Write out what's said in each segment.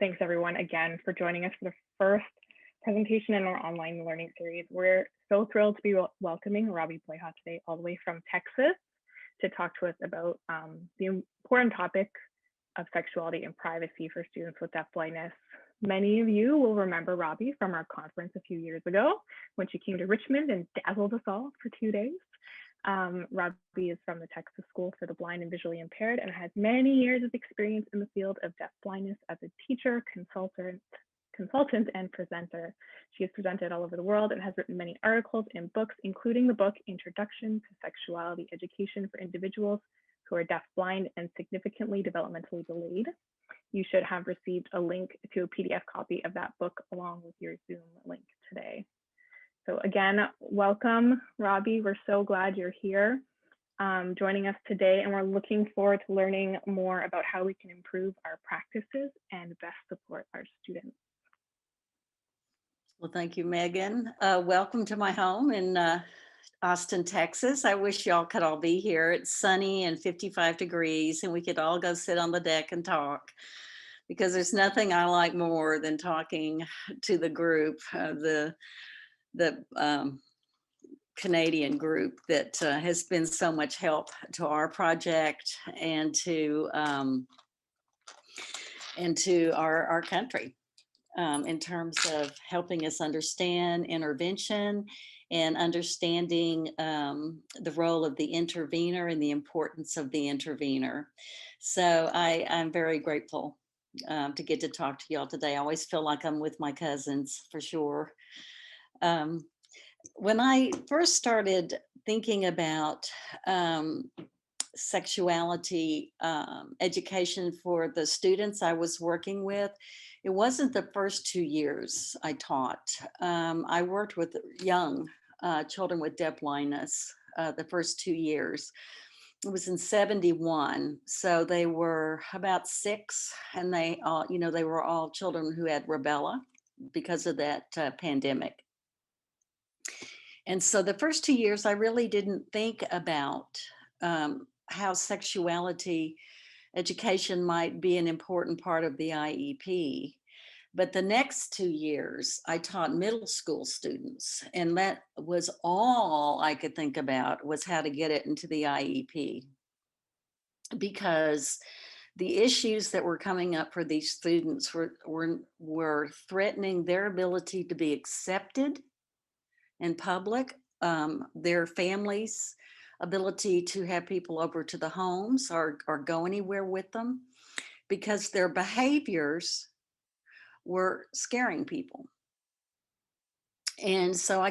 thanks everyone again for joining us for the first presentation in our online learning series. We're so thrilled to be welcoming Robbie Blaha today, all the way from Texas, to talk to us about the important topic of sexuality and privacy for students with deafblindness. Many of you will remember Robbie from our conference a few years ago when she came to Richmond and dazzled us all for 2 days. Robbie is from the Texas School for the Blind and Visually Impaired and has many years of experience in the field of deafblindness as a teacher, consultant, and presenter. She has presented all over the world and has written many articles and books, including the book Introduction to Sexuality Education for Individuals who are Deafblind and Significantly Developmentally Delayed. You should have received a link to a PDF copy of that book along with your Zoom link today. So again, welcome, Robbie. We're so glad you're here joining us today, and we're looking forward to learning more about how we can improve our practices and best support our students. Well, thank you, Megan. Welcome to my home in Austin, Texas. I wish y'all could all be here. It's sunny and 55 degrees, and we could all go sit on the deck and talk, because there's nothing I like more than talking to the group, the Canadian group that has been so much help to our project and to our country in terms of helping us understand intervention and understanding the role of the intervener and the importance of the intervener. So I'm very grateful to get to talk to y'all today. I always feel like I'm with my cousins, for sure. When I first started thinking about sexuality education for the students I was working with, it wasn't the first 2 years I taught. I worked with young children with deafblindness the first 2 years. It was in '71, so they were about 6, and they all, they were all children who had rubella because of that pandemic. And so the first 2 years, I really didn't think about how sexuality education might be an important part of the IEP. But the next 2 years, I taught middle school students, and that was all I could think about, was how to get it into the IEP. Because the issues that were coming up for these students were threatening their ability to be accepted in public, their families' ability to have people over to the homes or go anywhere with them, because their behaviors were scaring people. And so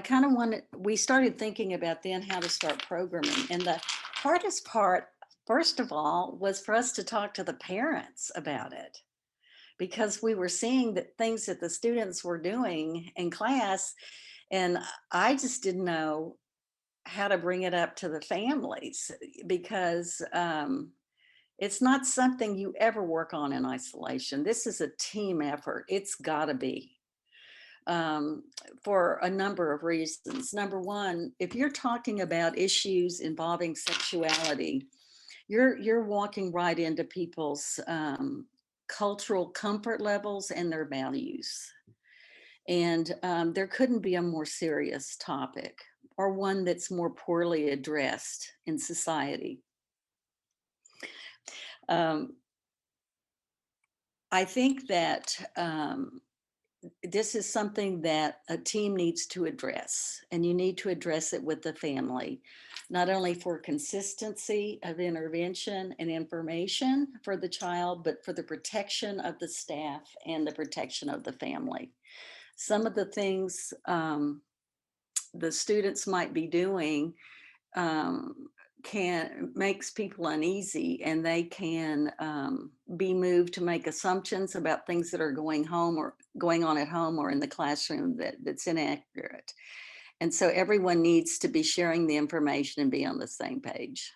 we started thinking about then how to start programming. And the hardest part, first of all, was for us to talk to the parents about it, because we were seeing that things that the students were doing in class, and I just didn't know how to bring it up to the families, because it's not something you ever work on in isolation. This is a team effort. It's got to be, for a number of reasons. Number one, if you're talking about issues involving sexuality, you're walking right into people's cultural comfort levels and their values. And there couldn't be a more serious topic, or one that's more poorly addressed in society. I think that this is something that a team needs to address, and you need to address it with the family, not only for consistency of intervention and information for the child, but for the protection of the staff and the protection of the family. Some of the things the students might be doing makes people uneasy, and they can be moved to make assumptions about things that are going on at home or in the classroom that's inaccurate. And so everyone needs to be sharing the information and be on the same page.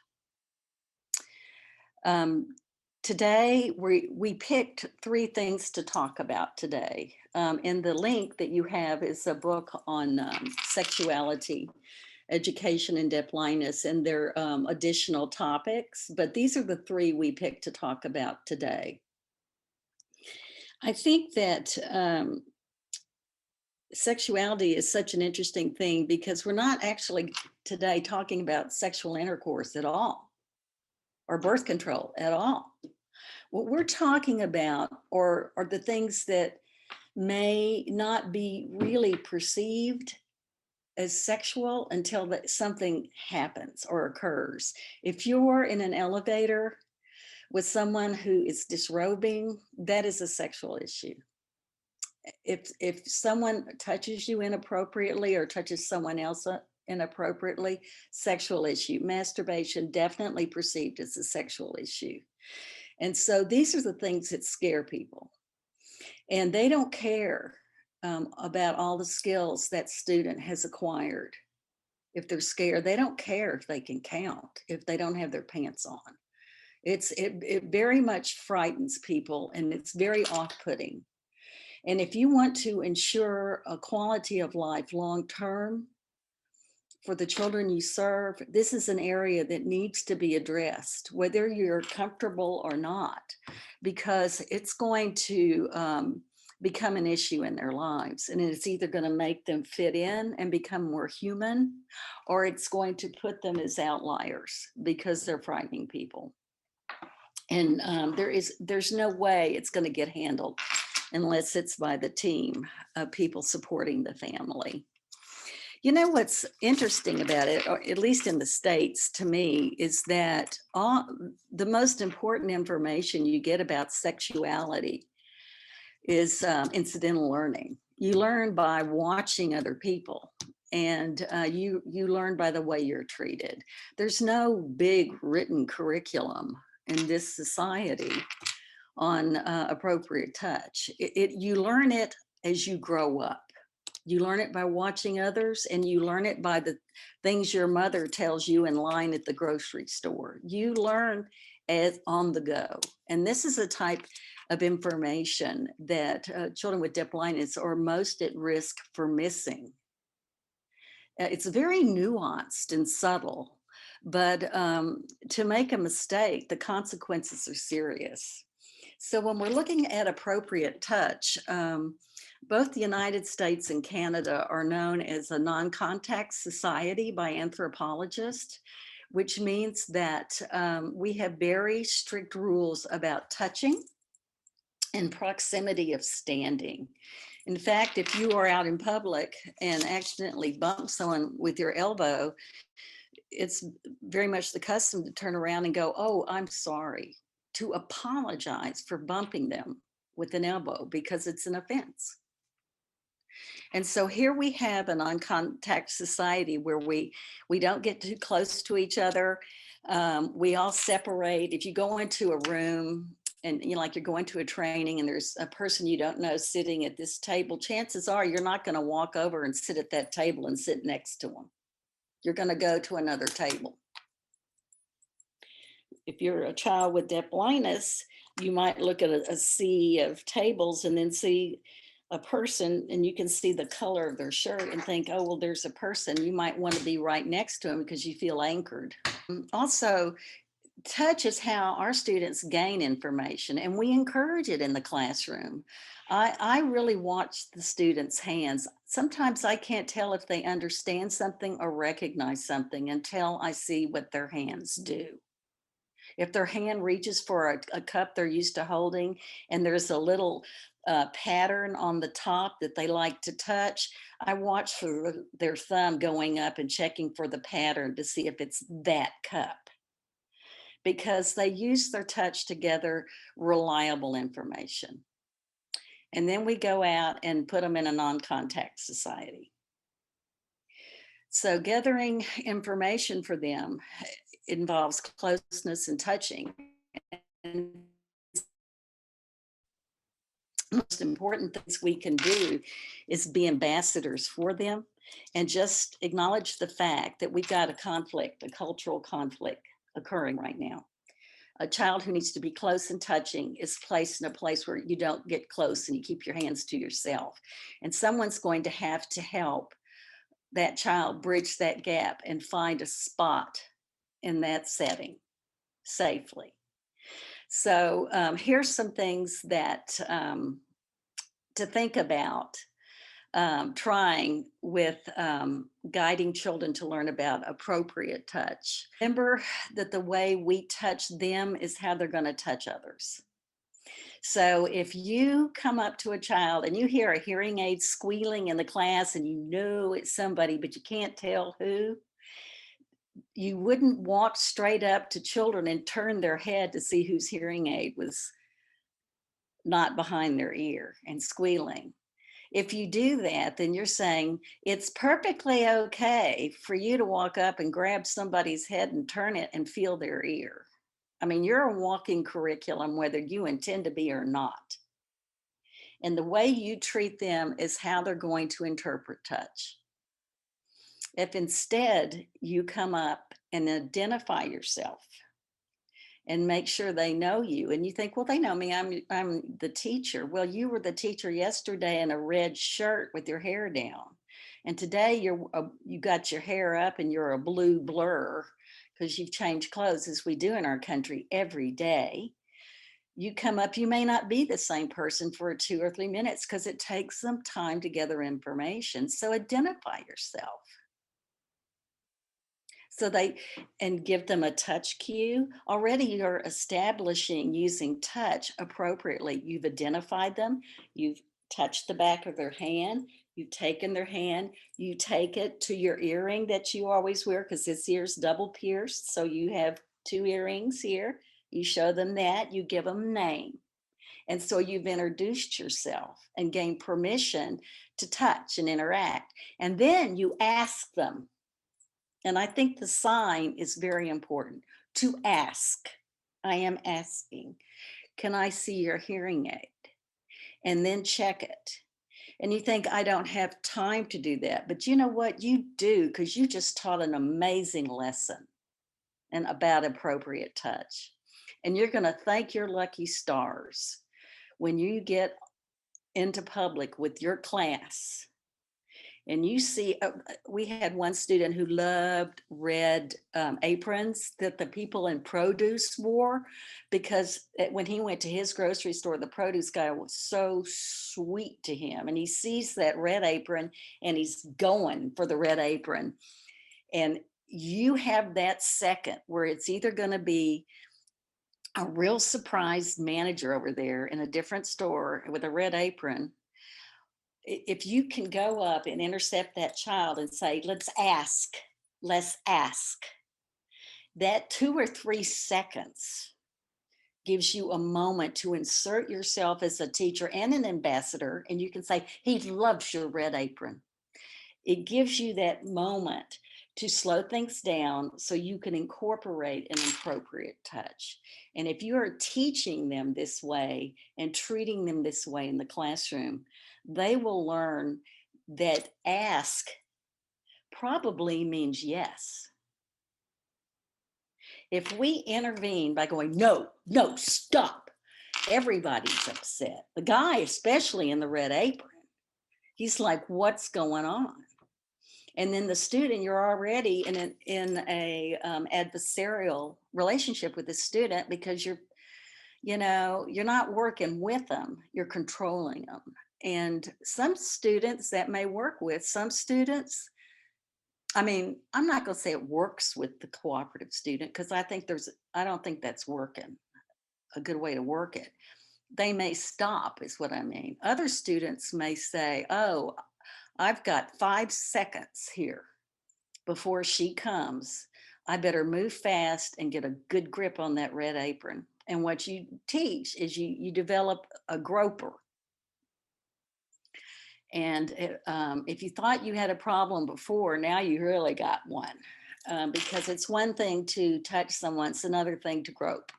Today, we picked 3 things to talk about today. And the link that you have is a book on sexuality, education, and deafblindness, and there are additional topics, but these are the 3 we picked to talk about today. I think that sexuality is such an interesting thing because we're not actually today talking about sexual intercourse at all or birth control at all. What we're talking about are the things that may not be really perceived as sexual until that something happens or occurs. If you're in an elevator with someone who is disrobing, that is a sexual issue. If someone touches you inappropriately or touches someone else inappropriately, sexual issue. Masturbation definitely perceived as a sexual issue. And so these are the things that scare people. And they don't care about all the skills that student has acquired. If they're scared, they don't care if they can count, if they don't have their pants on. It very much frightens people, and it's very off-putting. And if you want to ensure a quality of life long-term for the children you serve, this is an area that needs to be addressed, whether you're comfortable or not, because it's going to become an issue in their lives. And it's either going to make them fit in and become more human, or it's going to put them as outliers because they're frightening people. And there's no way it's going to get handled unless it's by the team of people supporting the family. You know, what's interesting about it, or at least in the States to me, is that the most important information you get about sexuality is incidental learning. You learn by watching other people, and you learn by the way you're treated. There's no big written curriculum in this society on appropriate touch. You learn it as you grow up. You learn it by watching others, and you learn it by the things your mother tells you in line at the grocery store. You learn as on the go. And this is a type of information that children with deafblindness are most at risk for missing. It's very nuanced and subtle, but to make a mistake, the consequences are serious. So when we're looking at appropriate touch, both the United States and Canada are known as a non-contact society by anthropologists, which means that we have very strict rules about touching and proximity of standing. In fact, if you are out in public and accidentally bump someone with your elbow, it's very much the custom to turn around and go, "Oh, I'm sorry," to apologize for bumping them with an elbow because it's an offense. And so here we have a non-contact society where we don't get too close to each other. We all separate. If you go into a room and like you're going to a training and there's a person you don't know sitting at this table, chances are you're not going to walk over and sit at that table and sit next to them. You're going to go to another table. If you're a child with deafblindness, you might look at a sea of tables and then see a person, and you can see the color of their shirt and think, oh, well, there's a person. You might want to be right next to them because you feel anchored. Also, touch is how our students gain information, and we encourage it in the classroom. I really watch the students' hands. Sometimes I can't tell if they understand something or recognize something until I see what their hands do. If their hand reaches for a cup they're used to holding and there's a little pattern on the top that they like to touch, I watch for their thumb going up and checking for the pattern to see if it's that cup, because they use their touch to gather reliable information. And then we go out and put them in a non-contact society. So gathering information for them involves closeness and touching. And the most important things we can do is be ambassadors for them and just acknowledge the fact that we've got a conflict, a cultural conflict occurring right now. A child who needs to be close and touching is placed in a place where you don't get close and you keep your hands to yourself. And someone's going to have to help that child bridge that gap and find a spot in that setting safely. So here's some things that to think about trying with guiding children to learn about appropriate touch. Remember that the way we touch them is how they're going to touch others. So if you come up to a child and you hear a hearing aid squealing in the class and you know it's somebody, but you can't tell who, you wouldn't walk straight up to children and turn their head to see whose hearing aid was not behind their ear and squealing. If you do that, then you're saying it's perfectly okay for you to walk up and grab somebody's head and turn it and feel their ear. I mean, you're a walking curriculum, whether you intend to be or not. And the way you treat them is how they're going to interpret touch. If instead you come up and identify yourself and make sure they know you, and you think, well, they know me, I'm the teacher. Well, you were the teacher yesterday in a red shirt with your hair down, and today you got your hair up and you're a blue blur because you've changed clothes, as we do in our country every day. You come up, you may not be the same person for 2 or 3 minutes because it takes some time to gather information. So identify yourself. So they, and give them a touch cue. Already you're establishing using touch appropriately. You've identified them, you've touched the back of their hand, you've taken their hand, you take it to your earring that you always wear because this ear's double pierced. So you have 2 earrings here. You show them that, you give them a name. And so you've introduced yourself and gained permission to touch and interact. And then you ask them, and I think the sign is very important, to ask. I am asking, can I see your hearing aid? And then check it. And you think, I don't have time to do that. But you know what? You do, because you just taught an amazing lesson and about appropriate touch. And you're going to thank your lucky stars when you get into public with your class and you see, we had one student who loved red aprons that the people in produce wore, because when he went to his grocery store, the produce guy was so sweet to him, and he sees that red apron and he's going for the red apron. And you have that second where it's either going to be a real surprised manager over there in a different store with a red apron. If you can go up and intercept that child and say, let's ask, that 2 or 3 seconds gives you a moment to insert yourself as a teacher and an ambassador. And you can say, he loves your red apron. It gives you that moment to slow things down so you can incorporate an appropriate touch. And if you are teaching them this way and treating them this way in the classroom, they will learn that ask probably means yes. If we intervene by going, no, no, stop, everybody's upset. The guy, especially in the red apron, he's like, what's going on? And then the student, you're already in a adversarial relationship with the student, because you're not working with them, you're controlling them. And some students that may work with, some students, I mean, I'm not going to say it works with the cooperative student, because I don't think that's working, a good way to work it. They may stop, is what I mean. Other students may say, oh, I've got 5 seconds here before she comes. I better move fast and get a good grip on that red apron. And what you teach is you develop a groper. And if you thought you had a problem before, now you really got one, because it's one thing to touch someone, it's another thing to grope.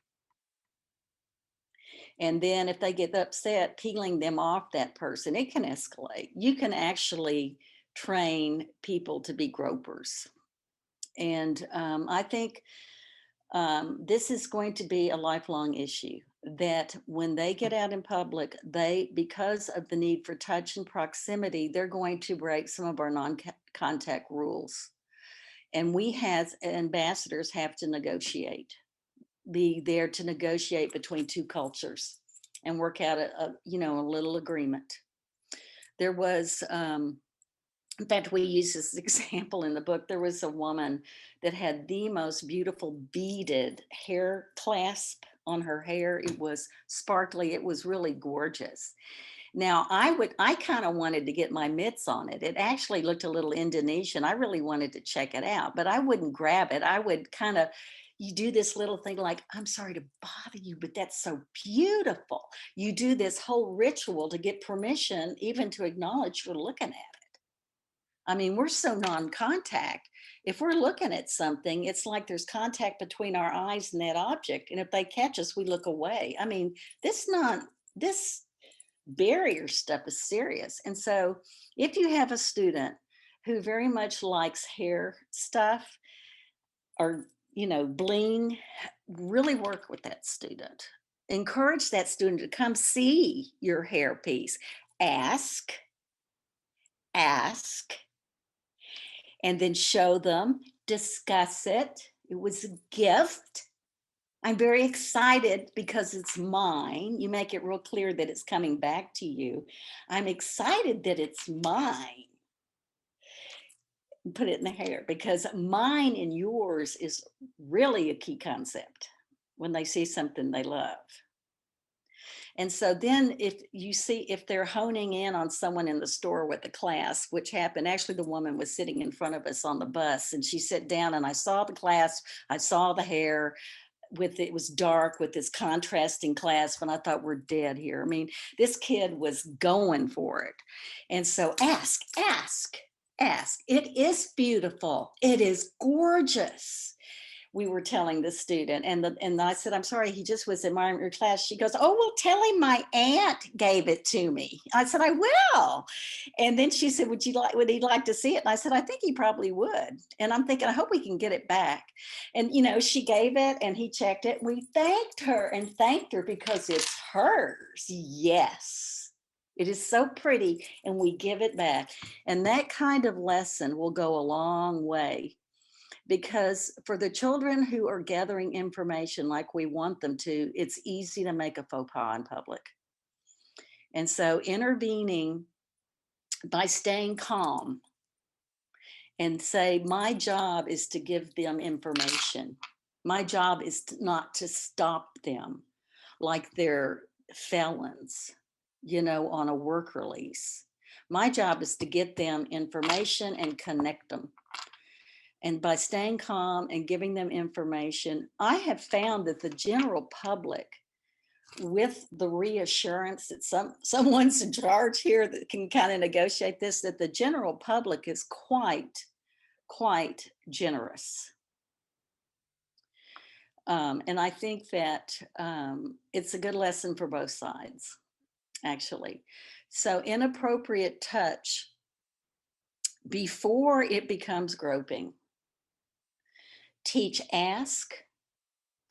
And then if they get upset, peeling them off that person, it can escalate. You can actually train people to be gropers. And I think this is going to be a lifelong issue, that when they get out in public, because of the need for touch and proximity, they're going to break some of our non-contact rules. And we as ambassadors have to negotiate, be there to negotiate between two cultures and work out a little agreement. There was, in fact, we use this example in the book. There was a woman that had the most beautiful beaded hair clasp on her hair. It was sparkly. It was really gorgeous. Now, I kind of wanted to get my mitts on it. It actually looked a little Indonesian. I really wanted to check it out, but I wouldn't grab it. I would kind of, you do this little thing like, I'm sorry to bother you, but that's so beautiful. You do this whole ritual to get permission, even to acknowledge you're looking at it. I mean, we're so non-contact. If we're looking at something, it's like there's contact between our eyes and that object. And if they catch us, we look away. I mean, this barrier stuff is serious. And so if you have a student who very much likes hair stuff or, bling, really work with that student. Encourage that student to come see your hair piece. Ask, ask, and then show them, discuss it. It was a gift. I'm very excited because it's mine. You make it real clear that it's coming back to you. I'm excited that it's mine. Put it in the hair because mine and yours is really a key concept when they see something they love. And so then if they're honing in on someone in the store with the class, which happened, actually the woman was sitting in front of us on the bus and she sat down and I saw the class, I saw the hair, it was dark with this contrasting clasp, and I thought we're dead here. I mean, this kid was going for it. And so ask, ask, ask. It is beautiful. It is gorgeous. We were telling the student, and I said, I'm sorry, he just was admiring your class. She goes, oh, well, tell him my aunt gave it to me. I said, I will. And then she said, would he like to see it? And I said, I think he probably would. And I'm thinking, I hope we can get it back. And, she gave it and he checked it. We thanked her because it's hers. Yes. It is so pretty and we give it back. And that kind of lesson will go a long way. Because for the children who are gathering information like we want them to, it's easy to make a faux pas in public. And so intervening by staying calm and say, my job is to give them information. My job is not to stop them like they're felons, on a work release. My job is to get them information and connect them. And by staying calm and giving them information, I have found that the general public, with the reassurance that someone's in charge here that can kind of negotiate this, that the general public is quite generous. And I think that it's a good lesson for both sides, actually. So inappropriate touch before it becomes groping. Teach ask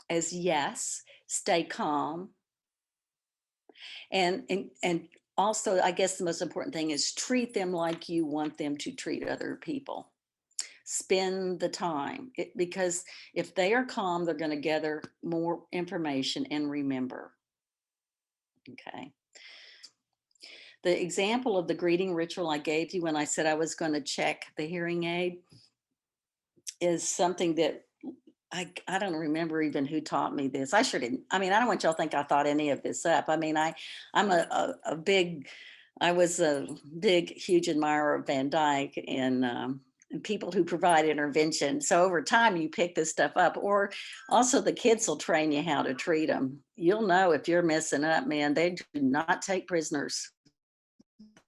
as yes, stay calm. And also, I guess the most important thing is treat them like you want them to treat other people. Spend the time because if they are calm, they're going to gather more information and remember. Okay. The example of the greeting ritual I gave you when I said I was going to check the hearing aid is something that I don't remember even who taught me this. I sure didn't. I mean, I don't want y'all to think I thought any of this up. I mean, I was a big, huge admirer of Van Dyke and people who provide intervention. So over time, you pick this stuff up, or also the kids will train you how to treat them. You'll know if you're messing up, man. They do not take prisoners.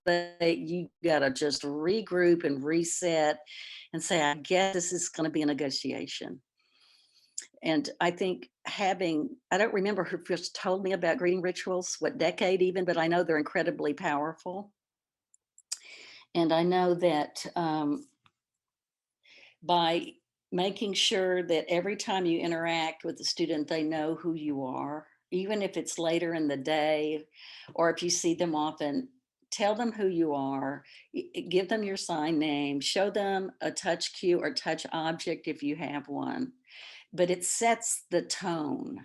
You got to just regroup and reset and say, I guess this is going to be a negotiation. And I think I don't remember who first told me about greeting rituals, what decade even, but I know they're incredibly powerful. And I know that by making sure that every time you interact with the student, they know who you are, even if it's later in the day, or if you see them often, tell them who you are, give them your sign name, show them a touch cue or touch object if you have one. But it sets the tone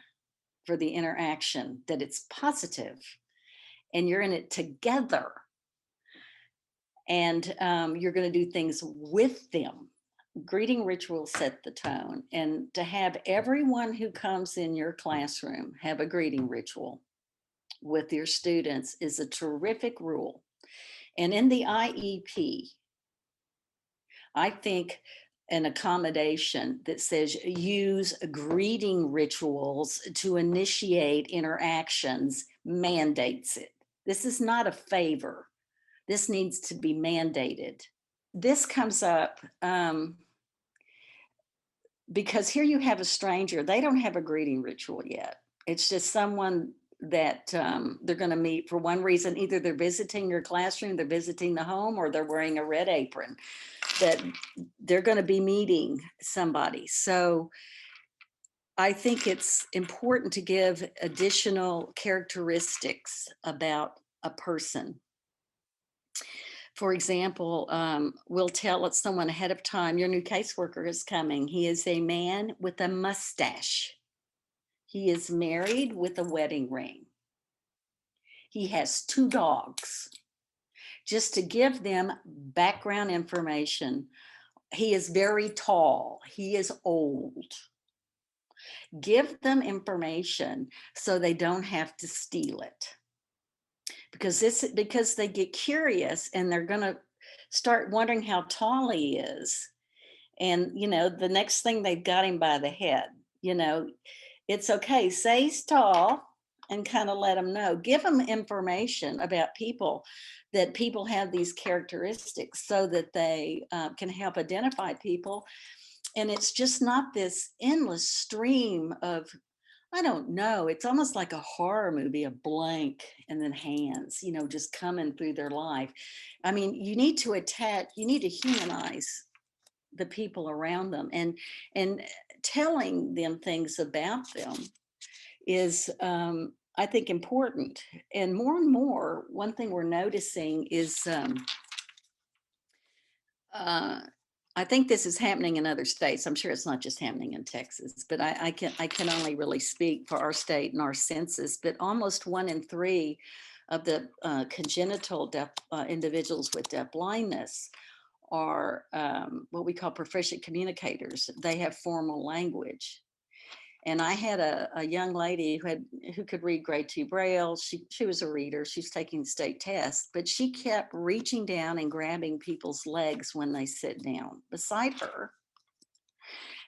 for the interaction that it's positive and you're in it together. and you're going to do things with them. Greeting rituals set the tone, and to have everyone who comes in your classroom have a greeting ritual with your students is a terrific rule. And in the IEP, I think an accommodation that says use greeting rituals to initiate interactions mandates it. This is not a favor. This needs to be mandated. This comes up because here you have a stranger. They don't have a greeting ritual yet. It's just someone that they're going to meet for one reason. Either they're visiting your classroom, they're visiting the home, or they're wearing a red apron, that they're going to be meeting somebody. So I think it's important to give additional characteristics about a person. For example, we'll tell someone ahead of time, your new caseworker is coming. He is a man with a mustache. He is married with a wedding ring. He has 2 dogs. Just to give them background information. He is very tall. He is old. Give them information so they don't have to steal it. Because they get curious and they're going to start wondering how tall he is. And, the next thing they've got him by the head, it's okay. Say he's tall and kind of let them know. Give them information about people, that people have these characteristics so that they can help identify people. And it's just not this endless stream of, I don't know, it's almost like a horror movie, a blank and then hands, just coming through their life. I mean, you need to humanize the people around them, and telling them things about them is I think important. And more, one thing we're noticing is I think this is happening in other states. I'm sure it's not just happening in Texas, but I can only really speak for our state and our census. But almost 1 in 3 of the congenital deaf individuals with deafblindness are what we call proficient communicators. They have formal language. And I had a young lady who could read grade 2 Braille. She was a reader. She was taking the state test, but she kept reaching down and grabbing people's legs when they sit down beside her,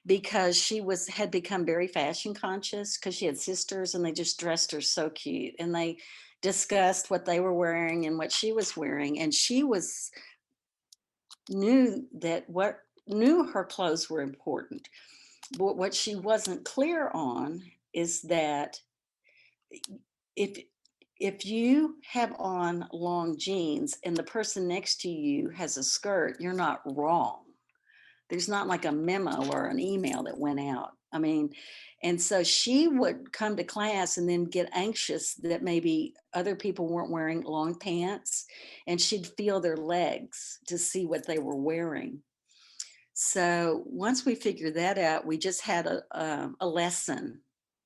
because she had become very fashion conscious, because she had sisters and they just dressed her so cute, and they discussed what they were wearing and what she was wearing, and she knew her clothes were important. But what she wasn't clear on is that if you have on long jeans and the person next to you has a skirt, you're not wrong. There's not like a memo or an email that went out. I mean, and so she would come to class and then get anxious that maybe other people weren't wearing long pants, and she'd feel their legs to see what they were wearing. So once we figured that out, we just had a lesson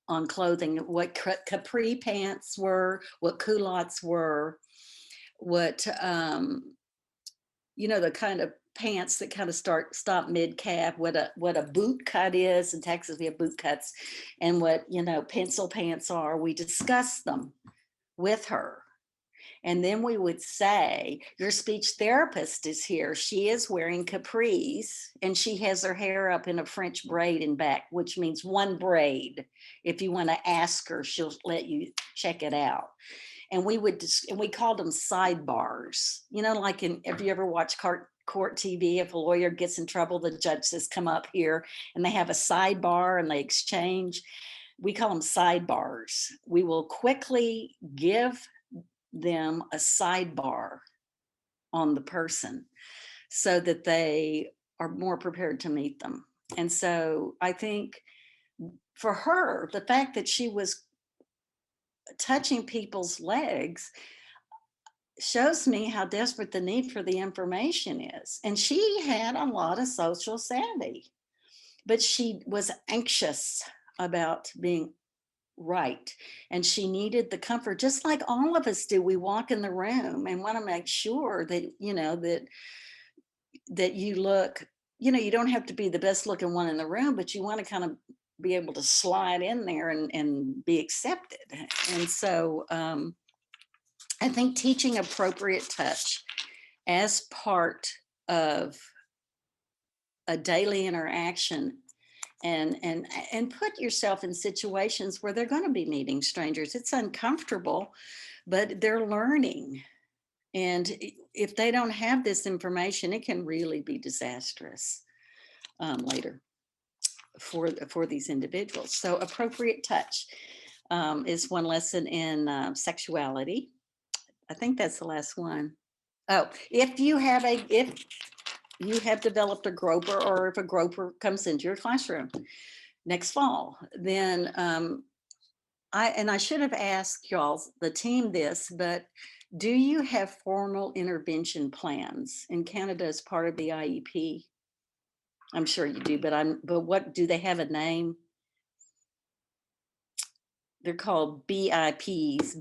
on clothing, what capri pants were, what culottes were, what, the kind of pants that kind of stop mid calf, what a boot cut is. In Texas, we have boot cuts, and what, pencil pants are. We discussed them with her. And then we would say, your speech therapist is here. She is wearing capris and she has her hair up in a French braid in back, which means one braid. If you want to ask her, she'll let you check it out. And we called them sidebars. Like if you ever watch court TV, if a lawyer gets in trouble, the judge says, come up here, and they have a sidebar and they exchange. We call them sidebars. We will quickly give them a sidebar on the person so that they are more prepared to meet them. And so I think for her, the fact that she was touching people's legs shows me how desperate the need for the information is. And she had a lot of social savvy, but she was anxious about being right. And she needed the comfort, just like all of us do. We walk in the room and want to make sure that, that you look, you don't have to be the best looking one in the room, but you want to kind of be able to slide in there and be accepted. And so I think teaching appropriate touch as part of a daily interaction, and put yourself in situations where they're going to be meeting strangers. It's uncomfortable, but they're learning. And if they don't have this information, it can really be disastrous later for these individuals. So appropriate touch is one lesson in sexuality. I think that's the last one. Oh, if you have developed a groper, or if a groper comes into your classroom next fall, then I should have asked y'all, the team, this, but do you have formal intervention plans in Canada as part of the IEP? I'm sure you do, but what do they have a name? They're called BIPs,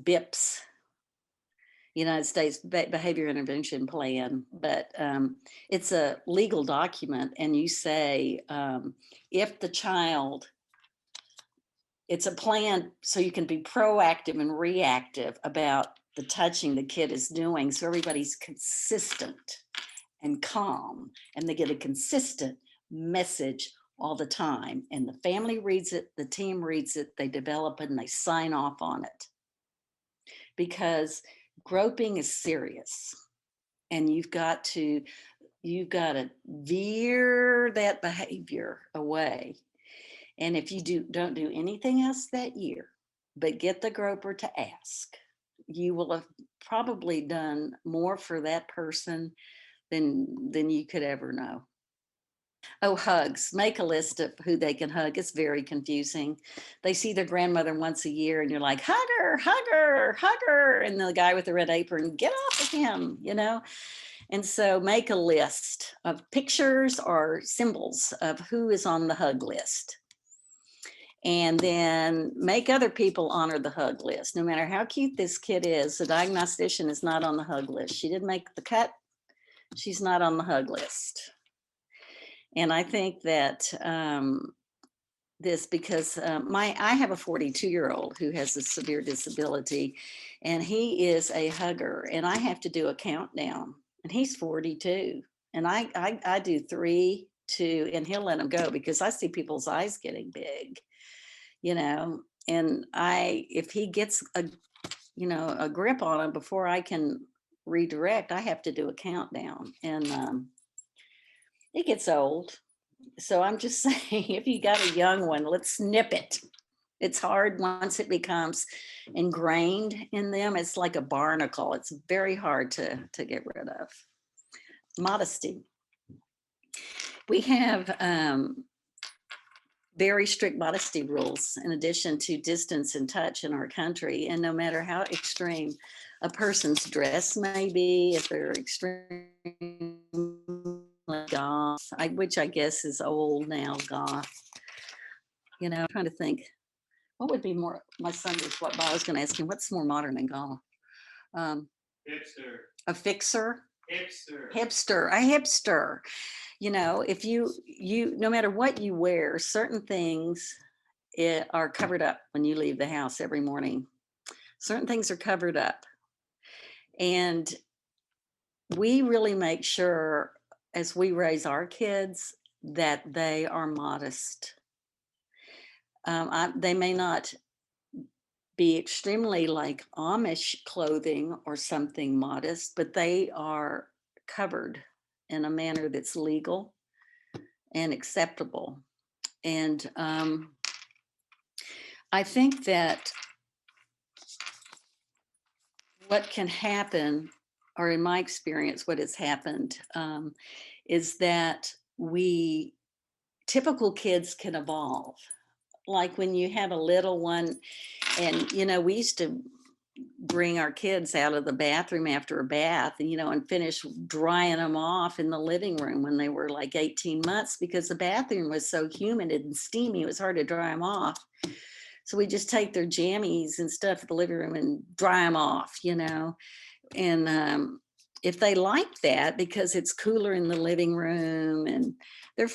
United States Behavior Intervention Plan, but it's a legal document, and you say if the child, it's a plan so you can be proactive and reactive about the touching the kid is doing, so everybody's consistent and calm, and they get a consistent message all the time, and the family reads it, the team reads it, they develop it, and they sign off on it. Because groping is serious, and you've got to veer that behavior away. And if you don't do anything else that year but get the groper to ask, you will have probably done more for that person than you could ever know. Oh, hugs. Make a list of who they can hug. It's very confusing. They see their grandmother once a year and you're like, hug her, hug her, hug her. And the guy with the red apron, get off of him, And so make a list of pictures or symbols of who is on the hug list. And then make other people honor the hug list. No matter how cute this kid is, the diagnostician is not on the hug list. She didn't make the cut. She's not on the hug list. And I think that because I have a 42-year-old who has a severe disability, and he is a hugger, and I have to do a countdown, and he's 42, and I do 3, 2, and he'll let him go because I see people's eyes getting big, and if he gets a grip on him before I can redirect, I have to do a countdown, and it gets old. So I'm just saying, if you got a young one, let's snip it. It's hard once it becomes ingrained in them. It's like a barnacle. It's very hard to get rid of. Modesty. We have very strict modesty rules in addition to distance and touch in our country. And no matter how extreme a person's dress may be, if they're extreme goth, which I guess is old now, goth. I'm trying to think, what would be more, my son was what I was going to ask him, what's more modern than goth? Hipster. A fixer? Hipster. A hipster. If you no matter what you wear, certain things are covered up when you leave the house every morning. Certain things are covered up. And we really make sure as we raise our kids that they are modest. They may not be extremely like Amish clothing or something modest, but they are covered in a manner that's legal and acceptable. And I think that what can happen, or in my experience, what has happened, is that typical kids can evolve. Like when you have a little one, and we used to bring our kids out of the bathroom after a bath, and finish drying them off in the living room when they were like 18 months because the bathroom was so humid and steamy, it was hard to dry them off. So we just take their jammies and stuff at the living room and dry them off, and if they like that, because it's cooler in the living room and they're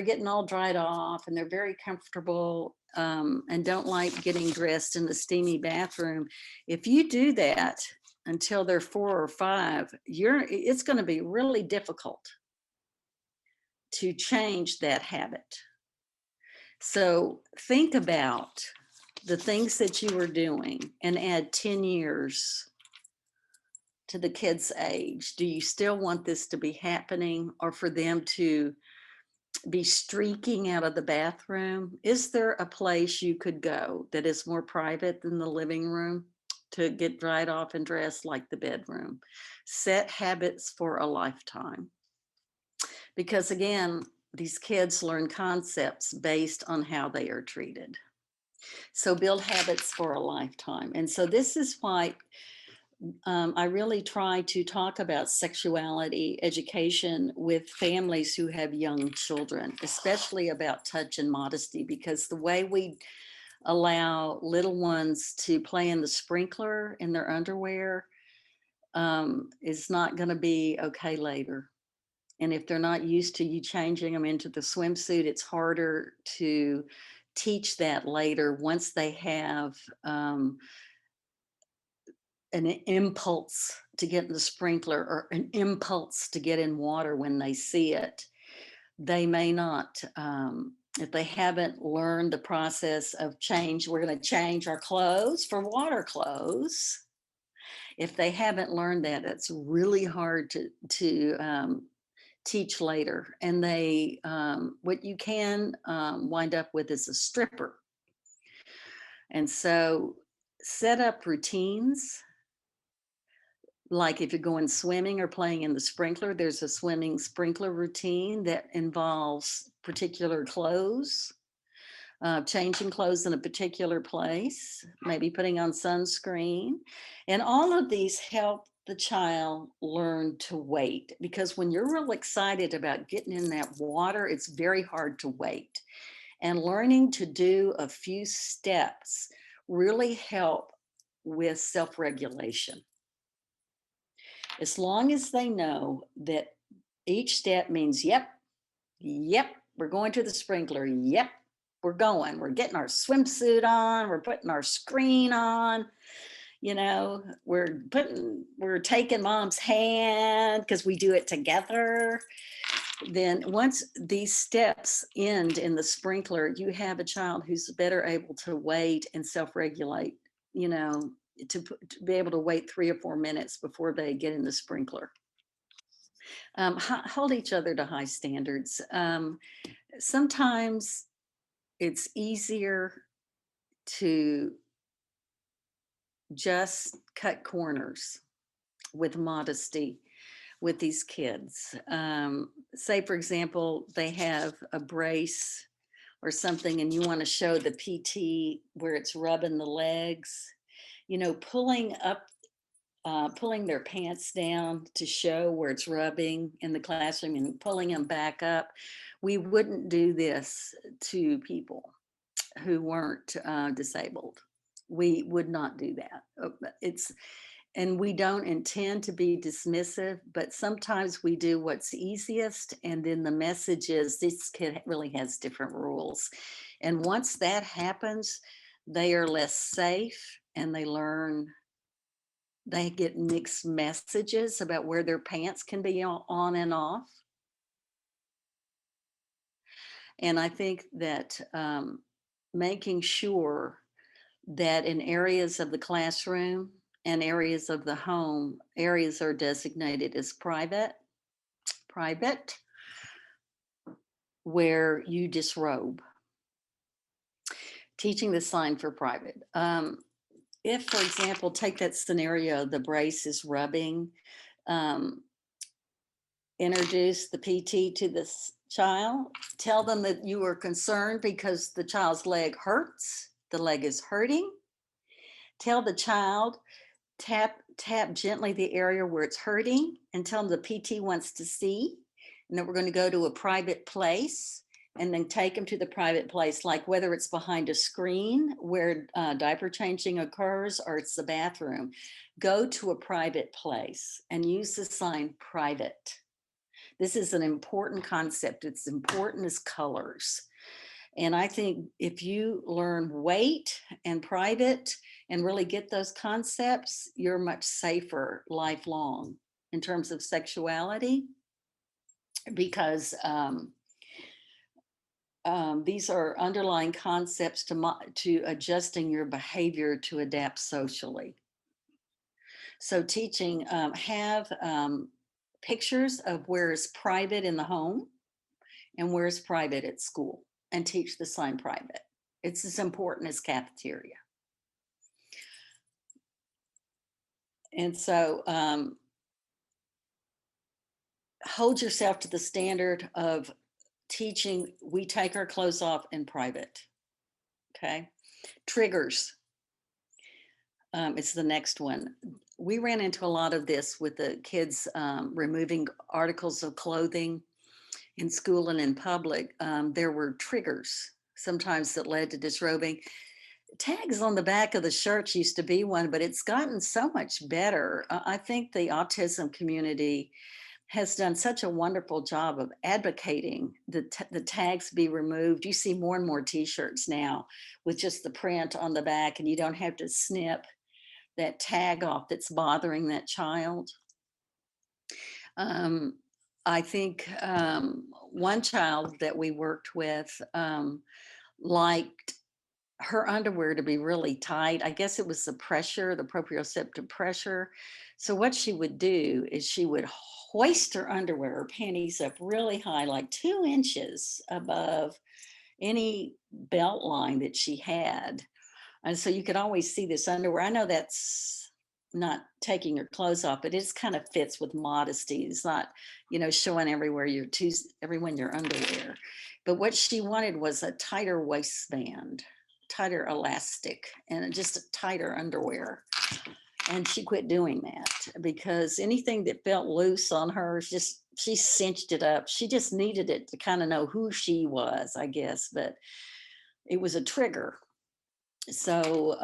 getting all dried off and they're very comfortable, and don't like getting dressed in the steamy bathroom. If you do that until they're 4 or 5, it's going to be really difficult to change that habit. So think about the things that you were doing and add 10 years to the kid's age. Do you still want this to be happening, or for them to be streaking out of the bathroom? Is there a place you could go that is more private than the living room to get dried off and dressed, like the bedroom? Set habits for a lifetime. Because again, these kids learn concepts based on how they are treated. So build habits for a lifetime. And so this is why I really try to talk about sexuality education with families who have young children, especially about touch and modesty, because the way we allow little ones to play in the sprinkler in their underwear is not going to be okay later. And if they're not used to you changing them into the swimsuit, it's harder to teach that later once they have an impulse to get in the sprinkler or an impulse to get in water when they see it. They may not, if they haven't learned the process of change, we're going to change our clothes for water clothes. If they haven't learned that, it's really hard to teach later. And what you can wind up with is a stripper. And so set up routines. Like if you're going swimming or playing in the sprinkler, there's a swimming sprinkler routine that involves particular clothes, changing clothes in a particular place, maybe putting on sunscreen. And all of these help the child learn to wait, because when you're real excited about getting in that water, it's very hard to wait. And learning to do a few steps really help with self-regulation. As long as they know that each step means, yep, we're going to the sprinkler. Yep, we're going. We're getting our swimsuit on. We're putting our screen on. We're taking mom's hand because we do it together. Then once these steps end in the sprinkler, you have a child who's better able to wait and self-regulate, to be able to wait 3 or 4 minutes before they get in the sprinkler. Hold each other to high standards. Sometimes it's easier to just cut corners with modesty with these kids. Say, for example, they have a brace or something and you want to show the PT where it's rubbing the legs, pulling their pants down to show where it's rubbing in the classroom and pulling them back up. We wouldn't do this to people who weren't disabled. We would not do that. And we don't intend to be dismissive, but sometimes we do what's easiest. And then the message is this kid really has different rules. And once that happens, they are less safe and they get mixed messages about where their pants can be on and off. And I think that making sure that in areas of the classroom and areas of the home, areas are designated as private, where you disrobe. Teaching the sign for private. If, for example, take that scenario, the brace is rubbing, introduce the PT to this child, tell them that you are concerned because the child's leg hurts, the leg is hurting. Tell the child, tap gently the area where it's hurting and tell them the PT wants to see, and that we're going to go to a private place and then take them to the private place, like whether it's behind a screen where diaper changing occurs or it's the bathroom. Go to a private place and use the sign private. This is an important concept. It's important as colors. And I think if you learn wait and private and really get those concepts, you're much safer lifelong in terms of sexuality, because these are underlying concepts to adjusting your behavior to adapt socially. So teaching, have pictures of where is private in the home and where is private at school, and teach the sign private. It's as important as cafeteria. And so hold yourself to the standard of teaching. We take our clothes off in private. Okay. Triggers. It's the next one. We ran into a lot of this with the kids removing articles of clothing in school and in public. There were triggers sometimes that led to disrobing. Tags on the back of the shirts used to be one, but it's gotten so much better. I think the autism community has done such a wonderful job of advocating the tags be removed. You see more and more t-shirts now with just the print on the back, and you don't have to snip that tag off that's bothering that child. I think one child that we worked with liked her underwear to be really tight. I guess it was the pressure, the proprioceptive pressure. So what she would do is she would hoist her underwear, her panties up really high, like 2 inches above any belt line that she had. And so you could always see this underwear. I know that's not taking your clothes off, but it just kind of fits with modesty. It's not, showing everywhere everyone your underwear. But what she wanted was a tighter waistband, tighter elastic, and just a tighter underwear. And she quit doing that because anything that felt loose on her, she cinched it up. She just needed it to kind of know who she was, I guess, but it was a trigger. So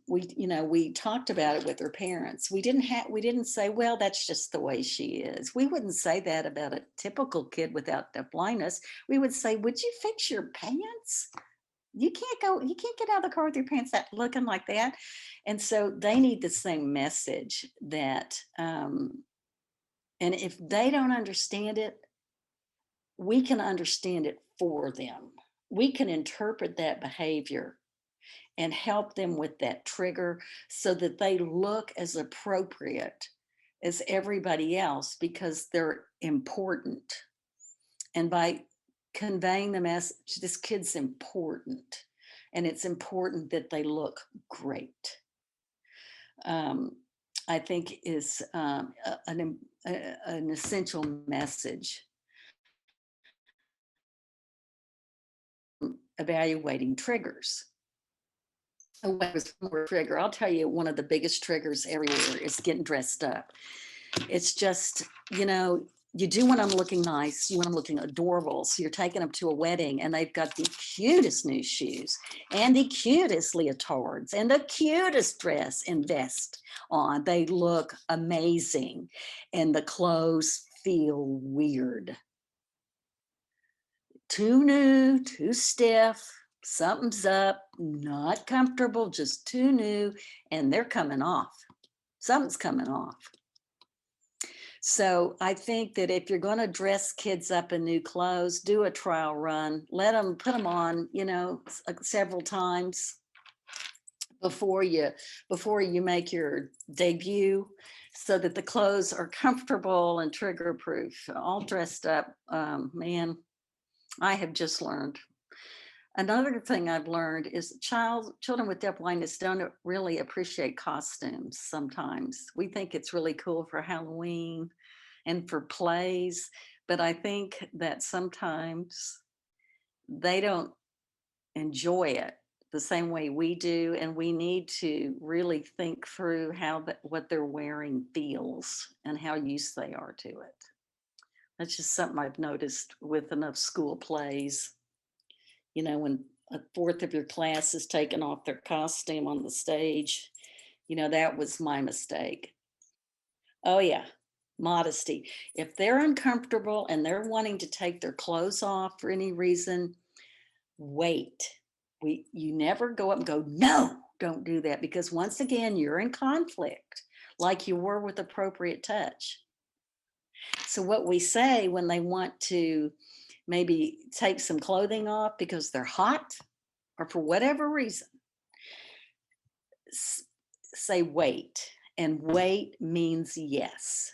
we talked about it with her parents. We didn't say, well, that's just the way she is. We wouldn't say that about a typical kid without deafblindness. We would say, would you fix your pants? You can't get out of the car with your pants looking like that. And so they need the same message that, and if they don't understand it, we can understand it for them. We can interpret that behavior and help them with that trigger so that they look as appropriate as everybody else because they're important. And by conveying the message, this kid's important, and it's important that they look great. I think is an essential message. Evaluating triggers. Trigger. I'll tell you, one of the biggest triggers everywhere is getting dressed up. It's just, you do want them looking nice. You want them looking adorable. So you're taking them to a wedding and they've got the cutest new shoes and the cutest leotards and the cutest dress and vest on. They look amazing and the clothes feel weird. Too new, too stiff. Something's up, not comfortable, just too new, and they're coming off. Something's coming off. So I think that if you're going to dress kids up in new clothes, do a trial run, let them put them on, several times before you make your debut, so that the clothes are comfortable and trigger proof. All dressed up, man, I have just learned. Another thing I've learned is children with deafblindness don't really appreciate costumes sometimes. We think it's really cool for Halloween and for plays, but I think that sometimes they don't enjoy it the same way we do, and we need to really think through what they're wearing feels and how used they are to it. That's just something I've noticed with enough school plays. You know, when a fourth of your class is taking off their costume on the stage, you know, that was my mistake. Oh, yeah. Modesty. If they're uncomfortable and they're wanting to take their clothes off for any reason, wait. You never go up and go, no, don't do that, because once again, you're in conflict like you were with appropriate touch. So what we say when they want to maybe take some clothing off because they're hot or for whatever reason, say wait. And wait means yes.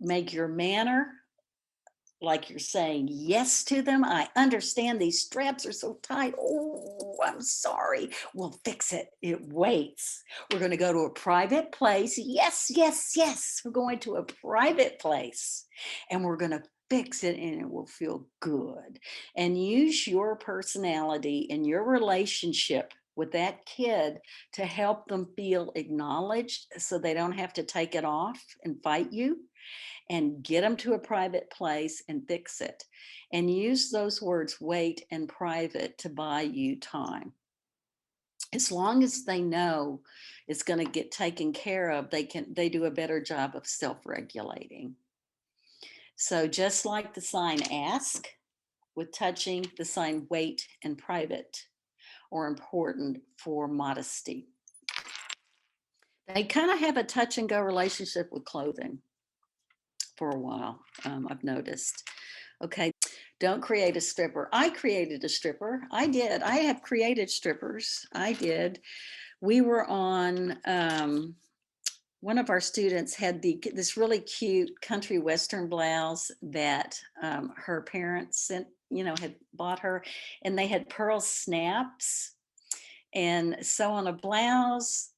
Make your manner like you're saying yes to them. I understand these straps are so tight. Oh, I'm sorry. We'll fix it. It waits. We're going to go to a private place. Yes, yes, yes. We're going to a private place and we're going to fix it and it will feel good. And use your personality and your relationship with that kid to help them feel acknowledged so they don't have to take it off and fight you, and get them to a private place and fix it. And use those words, wait and private, to buy you time. As long as they know it's going to get taken care of, they do a better job of self-regulating. So just like the sign ask, with touching, the sign wait and private are important for modesty. They kind of have a touch and go relationship with clothing for a while, I've noticed. Okay, don't create a stripper. I created a stripper. I did. I have created strippers. I did. We were on, one of our students had this really cute country western blouse that her parents sent, had bought her, and they had pearl snaps. And so on a blouse,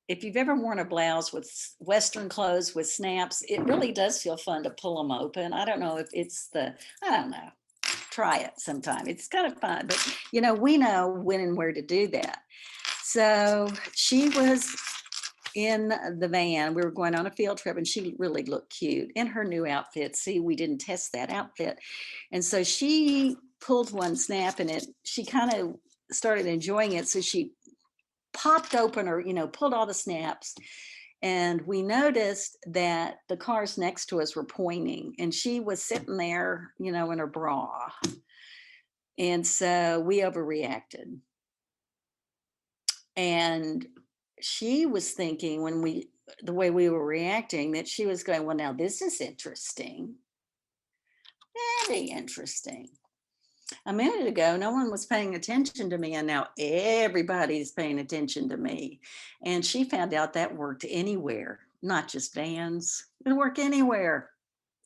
if you've ever worn a blouse with western clothes with snaps, it really does feel fun to pull them open. I don't know if it's I don't know. Try it sometime. It's kind of fun, but we know when and where to do that. So she was in the van. We were going on a field trip and she really looked cute in her new outfit. See, we didn't test that outfit. And so she pulled one snap and she kind of started enjoying it. So she popped open or, pulled all the snaps. And we noticed that the cars next to us were pointing and she was sitting there, in her bra. And so we overreacted. And she was thinking the way we were reacting, that she was going, well, now this is interesting. Very interesting. A minute ago, no one was paying attention to me, and now everybody's paying attention to me. And she found out that worked anywhere, not just vans. It work anywhere.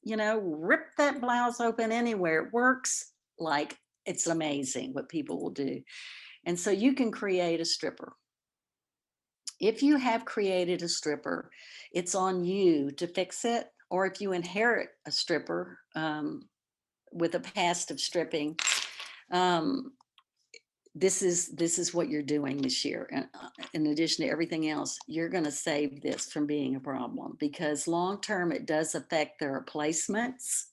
Rip that blouse open anywhere. It works. Like, it's amazing what people will do. And so you can create a stripper. If you have created a stripper, it's on you to fix it. Or if you inherit a stripper with a past of stripping, this is what you're doing this year. And in addition to everything else, you're going to save this from being a problem, because long term it does affect their placements,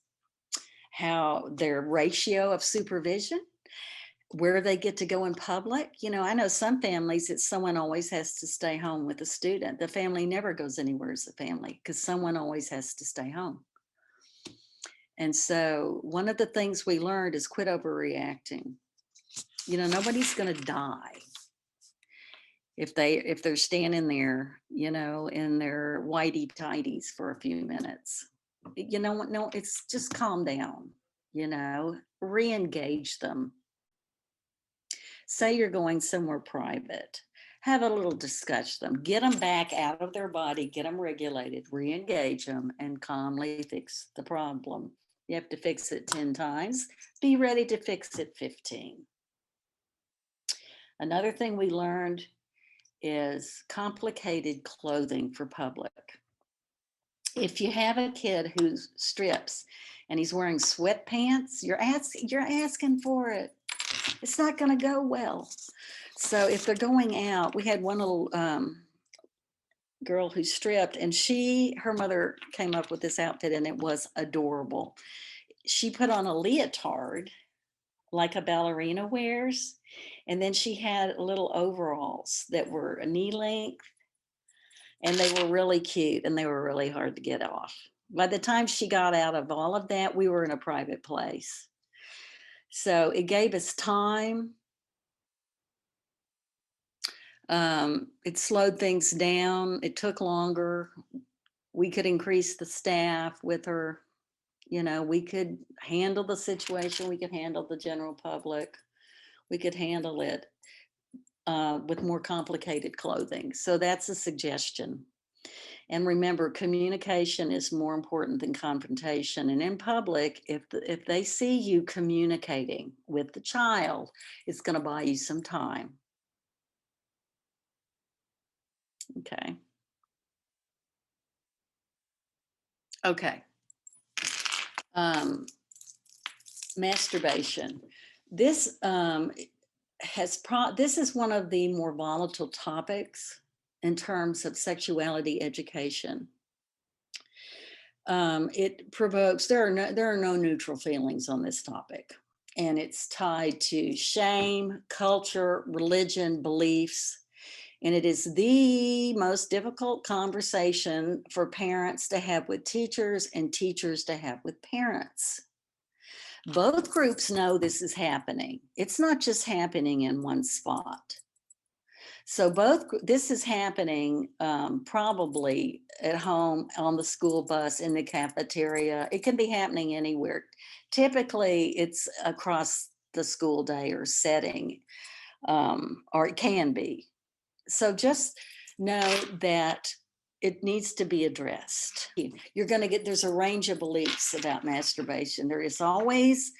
how their ratio of supervision, where they get to go in public. I know some families that someone always has to stay home with a student. The family never goes anywhere as a family because someone always has to stay home. And so one of the things we learned is quit overreacting. Nobody's going to die if they're standing there, in their whitey tighties for a few minutes. No, it's just calm down, re-engage them. Say you're going somewhere private, have a little discussion, get them back out of their body, get them regulated, re-engage them, and calmly fix the problem. You have to fix it 10 times. Be ready to fix it 15. Another thing we learned is complicated clothing for public. If you have a kid who strips and he's wearing sweatpants, you're asking for it. It's not going to go well. So if they're going out, we had one little girl who stripped, and her mother came up with this outfit and it was adorable. She put on a leotard like a ballerina wears. And then she had little overalls that were a knee length, and they were really cute and they were really hard to get off. By the time she got out of all of that, we were in a private place. So it gave us time. It slowed things down. It took longer. We could increase the staff with her. You know, we could handle the situation. We could handle the general public. We could handle it with more complicated clothing. So that's a suggestion. And remember, communication is more important than confrontation. And in public, if they see you communicating with the child, it's going to buy you some time. Okay. Okay. Masturbation. This this is one of the more volatile topics in terms of sexuality education. It provokes, there are no neutral feelings on this topic, and it's tied to shame, culture, religion, beliefs, and it is the most difficult conversation for parents to have with teachers and teachers to have with parents. Both groups know this is happening. It's not just happening in one spot. So this is happening probably at home, on the school bus, in the cafeteria. It can be happening anywhere. Typically, it's across the school day or setting, or it can be. So just know that it needs to be addressed. You're going to get, there's a range of beliefs about masturbation. There is always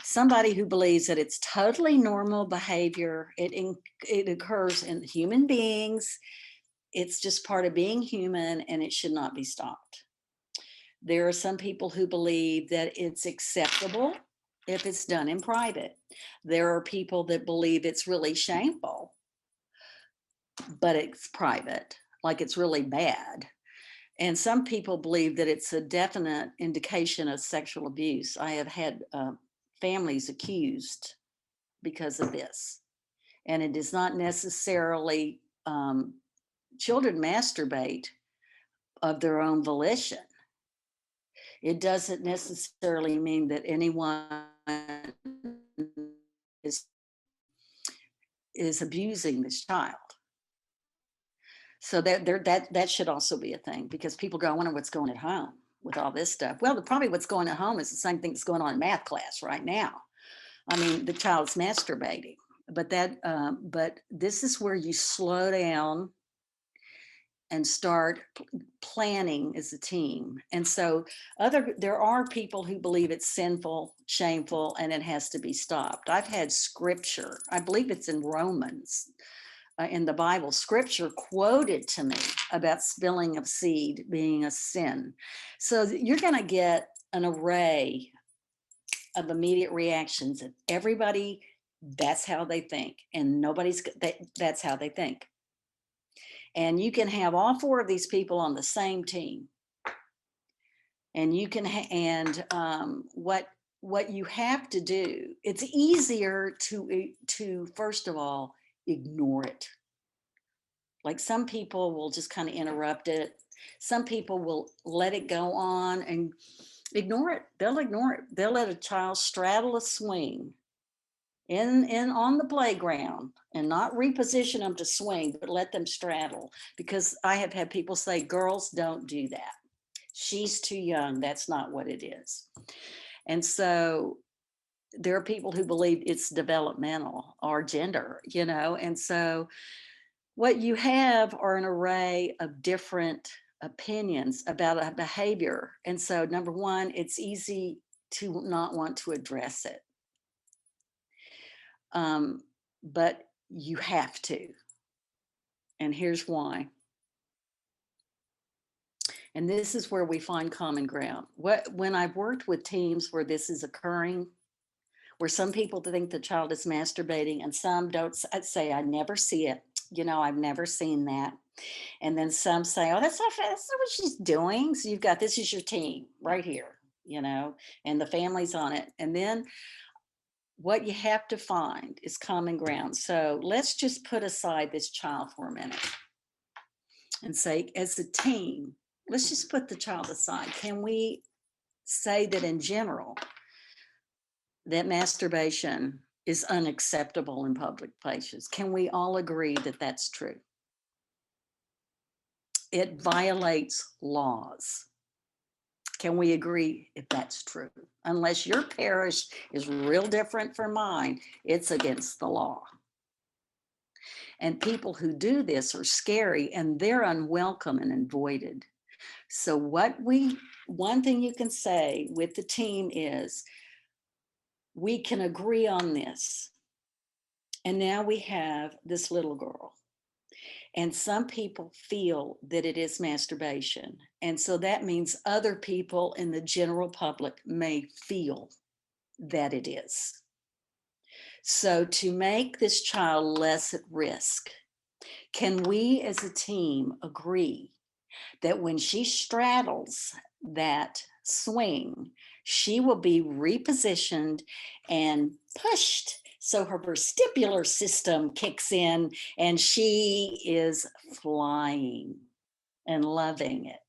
somebody who believes that it's totally normal behavior. It occurs in human beings. It's just part of being human, and it should not be stopped. There are some people who believe that it's acceptable if it's done in private. There are people that believe it's really shameful, but it's private, like it's really bad. And some people believe that it's a definite indication of sexual abuse. I have had families accused because of this. And it is not necessarily, children masturbate of their own volition. It doesn't necessarily mean that anyone is abusing this child. So that should also be a thing, because people go, I wonder what's going at home with all this stuff. Well, probably what's going at home is the same thing that's going on in math class right now. I mean, the child's masturbating, but this is where you slow down and start planning as a team. And so there are people who believe it's sinful, shameful, and it has to be stopped. I've had scripture, I believe it's in Romans, in the Bible, scripture quoted to me about spilling of seed being a sin. So you're going to get an array of immediate reactions, and everybody, that's how they think, and that's how they think. And you can have all four of these people on the same team, and you can what you have to do, it's easier to first of all ignore it. Like, some people will just kind of interrupt it. Some people will let it go on and ignore it. They'll ignore it. They'll let a child straddle a swing in on the playground and not reposition them to swing, but let them straddle. Because I have had people say, girls don't do that. She's too young. That's not what it is. And so there are people who believe it's developmental or gender, and so what you have are an array of different opinions about a behavior. And so, number one, it's easy to not want to address it. But you have to. And here's why. And this is where we find common ground. When I've worked with teams where this is occurring, where some people think the child is masturbating and some don't, say, I never see it. I've never seen that. And then some say, oh, that's not what she's doing. So this is your team right here, and the family's on it. And then what you have to find is common ground. So let's just put aside this child for a minute and say, as a team, let's just put the child aside. Can we say that in general, that masturbation is unacceptable in public places? Can we all agree that that's true? It violates laws. Can we agree if that's true? Unless your parish is real different from mine, it's against the law. And people who do this are scary and they're unwelcome and avoided. So one thing you can say with the team is, we can agree on this. And now we have this little girl. And some people feel that it is masturbation. And so that means other people in the general public may feel that it is. So to make this child less at risk, can we as a team agree that when she straddles that swing, she will be repositioned and pushed so her vestibular system kicks in and she is flying and loving it?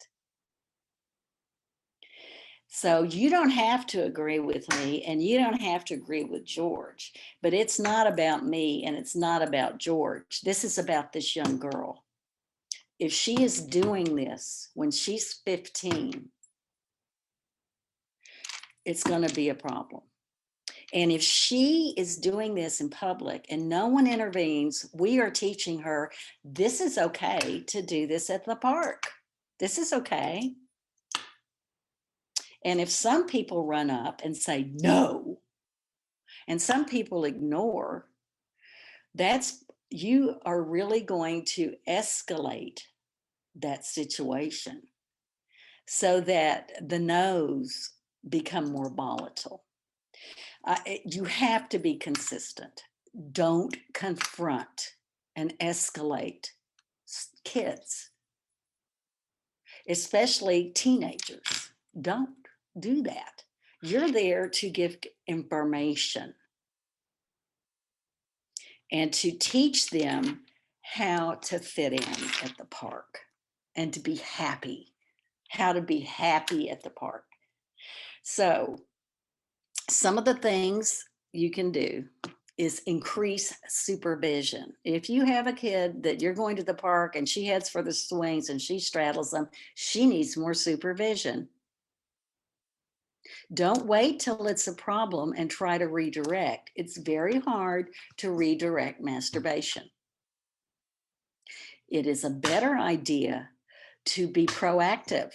So you don't have to agree with me and you don't have to agree with George, but it's not about me and it's not about George. This is about this young girl. If she is doing this when she's 15, it's going to be a problem. And if she is doing this in public and no one intervenes, we are teaching her, this is okay to do this at the park. This is okay. And if some people run up and say no, and some people ignore, you are really going to escalate that situation so that the no's become more volatile. You have to be consistent. Don't confront and escalate kids, especially teenagers. Don't do that. You're there to give information and to teach them how to fit in at the park and to be happy, how to be happy at the park. So some of the things you can do is increase supervision. If you have a kid that you're going to the park and she heads for the swings and she straddles them, she needs more supervision. Don't wait till it's a problem and try to redirect. It's very hard to redirect masturbation. It is a better idea to be proactive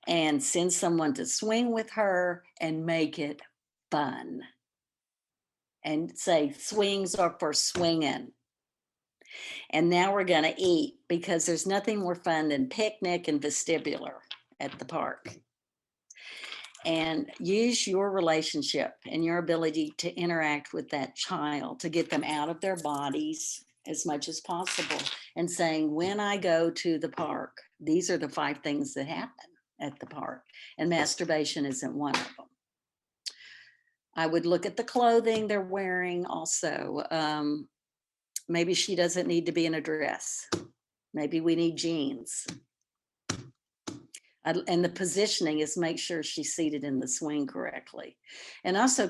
and send someone to swing with her and make it fun. And say swings are for swinging. And now we're going to eat, because there's nothing more fun than picnic and vestibular at the park. And use your relationship and your ability to interact with that child to get them out of their bodies as much as possible, and saying, when I go to the park, these are the 5 things that happen at the park, and masturbation isn't one of them. I would look at the clothing they're wearing also. Maybe she doesn't need to be in a dress. Maybe we need jeans. And the positioning is make sure she's seated in the swing correctly. And also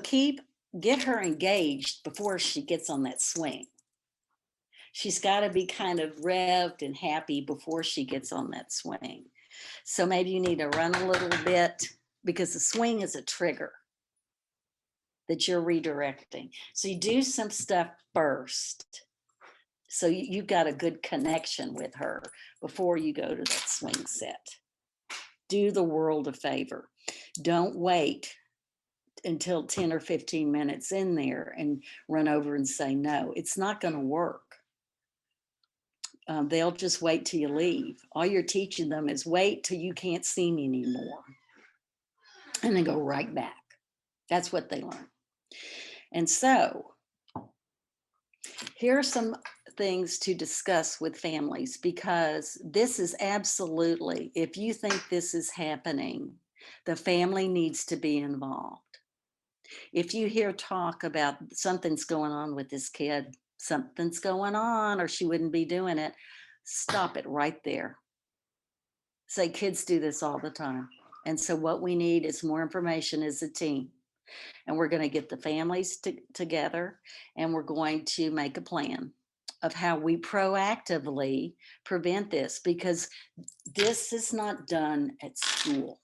get her engaged before she gets on that swing. She's got to be kind of revved and happy before she gets on that swing. So maybe you need to run a little bit, because the swing is a trigger that you're redirecting. So you do some stuff first. So you've got a good connection with her before you go to that swing set. Do the world a favor. Don't wait until 10 or 15 minutes in there and run over and say no. It's not going to work. They'll just wait till you leave. All you're teaching them is wait till you can't see me anymore, and then go right back. That's what they learn. And so here are some things to discuss with families, because this is absolutely, if you think this is happening, the family needs to be involved. If you hear talk about something's going on with this kid, something's going on, or she wouldn't be doing it, stop it right there. Say kids do this all the time. And so what we need is more information as a team. And we're going to get the families together, and we're going to make a plan of how we proactively prevent this, because this is not done at school.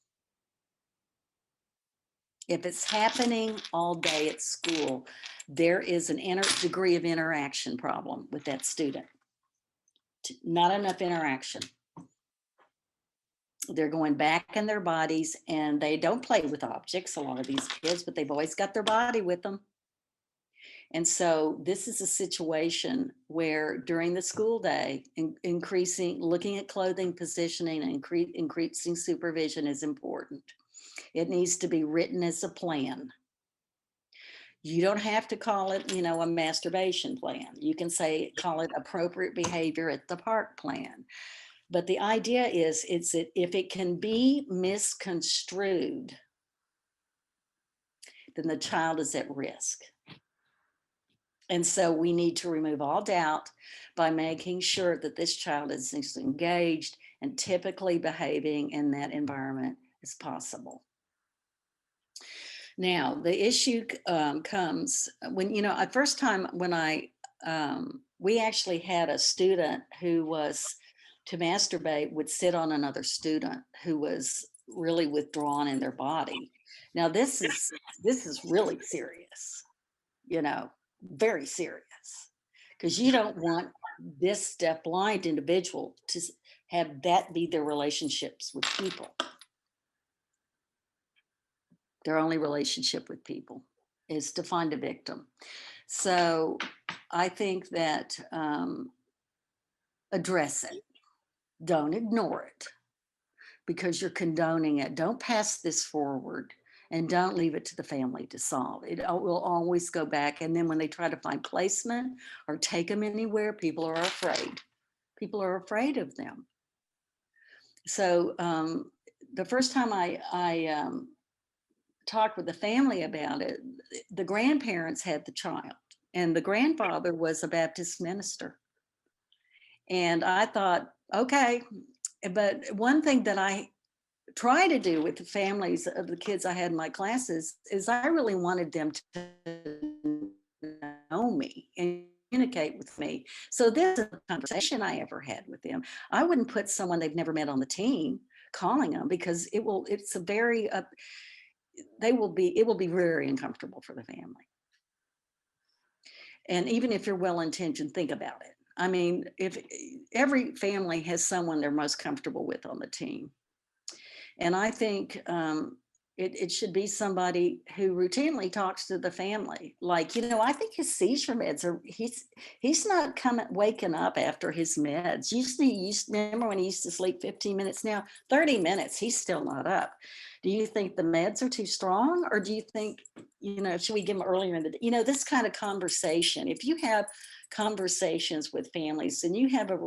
If it's happening all day at school, there is an degree of interaction problem with that student. Not enough interaction. They're going back in their bodies, and they don't play with objects, a lot of these kids, but they've always got their body with them. And so this is a situation where during the school day, looking at clothing, positioning, and increasing supervision is important. It needs to be written as a plan. You don't have to call it, a masturbation plan. You can call it appropriate behavior at the park plan. But the idea is that if it can be misconstrued, then the child is at risk. And so we need to remove all doubt by making sure that this child is as engaged and typically behaving in that environment as possible. Now, the issue comes when, first time when we actually had a student who was to masturbate would sit on another student who was really withdrawn in their body. Now, this is really serious, very serious, because you don't want this deafblind individual to have that be their relationships with people. Their only relationship with people is to find a victim. So I think that address it. Don't ignore it because you're condoning it. Don't pass this forward, and don't leave it to the family to solve. It will always go back. And then when they try to find placement or take them anywhere, people are afraid. People are afraid of them. So the first time I talked with the family about it, the grandparents had the child, and the grandfather was a Baptist minister. And I thought, okay, but one thing that I try to do with the families of the kids I had in my classes is I really wanted them to know me and communicate with me. So this is a conversation I ever had with them. I wouldn't put someone they've never met on the team calling them, because it will be very uncomfortable for the family. And even if you're well-intentioned, think about it. I mean, if every family has someone they're most comfortable with on the team. And I think it should be somebody who routinely talks to the family. Like, I think his seizure meds he's not waking up after his meds. Remember when he used to sleep 15 minutes? Now 30 minutes, he's still not up. Do you think the meds are too strong? Or do you think, should we give him earlier in the day? This kind of conversation. If you have conversations with families and you have a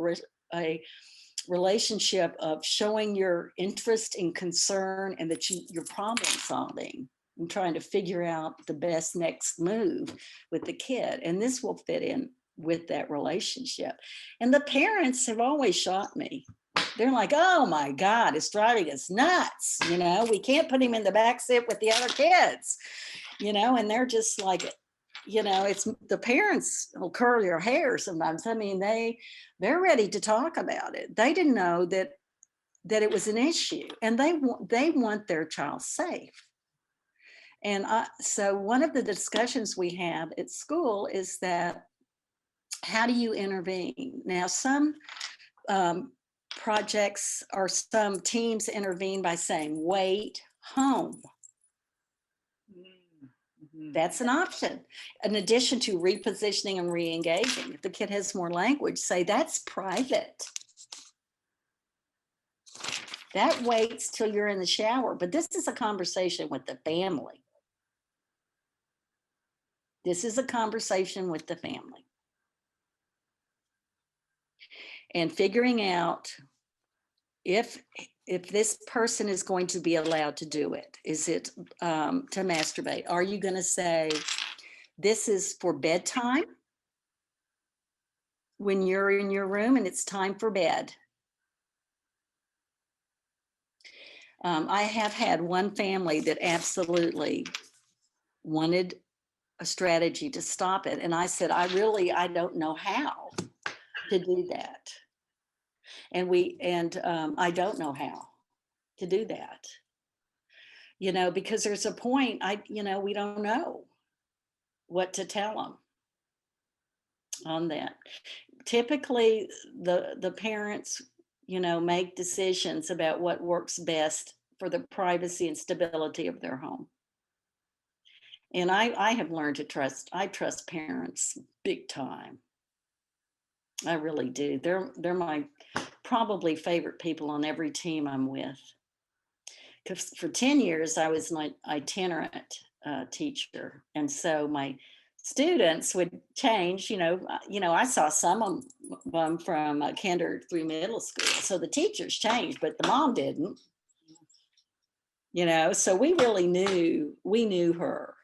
relationship of showing your interest and concern, and that you're problem solving and trying to figure out the best next move with the kid. And this will fit in with that relationship. And the parents have always shocked me. They're like, oh my God, it's driving us nuts. We can't put him in the back seat with the other kids, and they're just like, it's the parents will curl your hair sometimes. I mean, they're ready to talk about it. They didn't know that it was an issue, and they want their child safe. And so one of the discussions we have at school is that, how do you intervene? Now, some projects or some teams intervene by saying, wait home. That's an option. In addition to repositioning and re-engaging, if the kid has more language, say that's private. That waits till you're in the shower. But this is a conversation with the family. This is a conversation with the family. And figuring out if if this person is going to be allowed to do it, is it to masturbate? Are you going to say, this is for bedtime when you're in your room and it's time for bed? I have had one family that absolutely wanted a strategy to stop it. And I said, I don't know how to do that. And I don't know how to do that, because there's a point, we don't know what to tell them on that. Typically, the parents, make decisions about what works best for the privacy and stability of their home. And I have learned to trust parents big time. I really do. They're my probably favorite people on every team I'm with. Because for 10 years, I was an itinerant teacher. And so my students would change, I saw some of them from kinder through middle school. So the teachers changed, but the mom didn't, so we knew her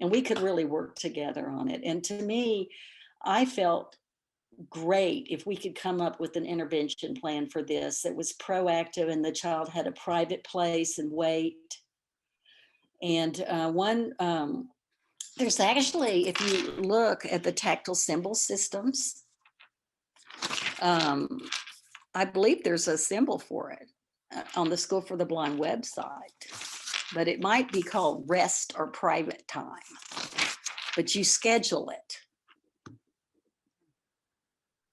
and we could really work together on it. And to me, I felt great if we could come up with an intervention plan for this that was proactive and the child had a private place and wait. And there's actually, if you look at the tactile symbol systems, I believe there's a symbol for it on the School for the Blind website, but it might be called rest or private time, but you schedule it.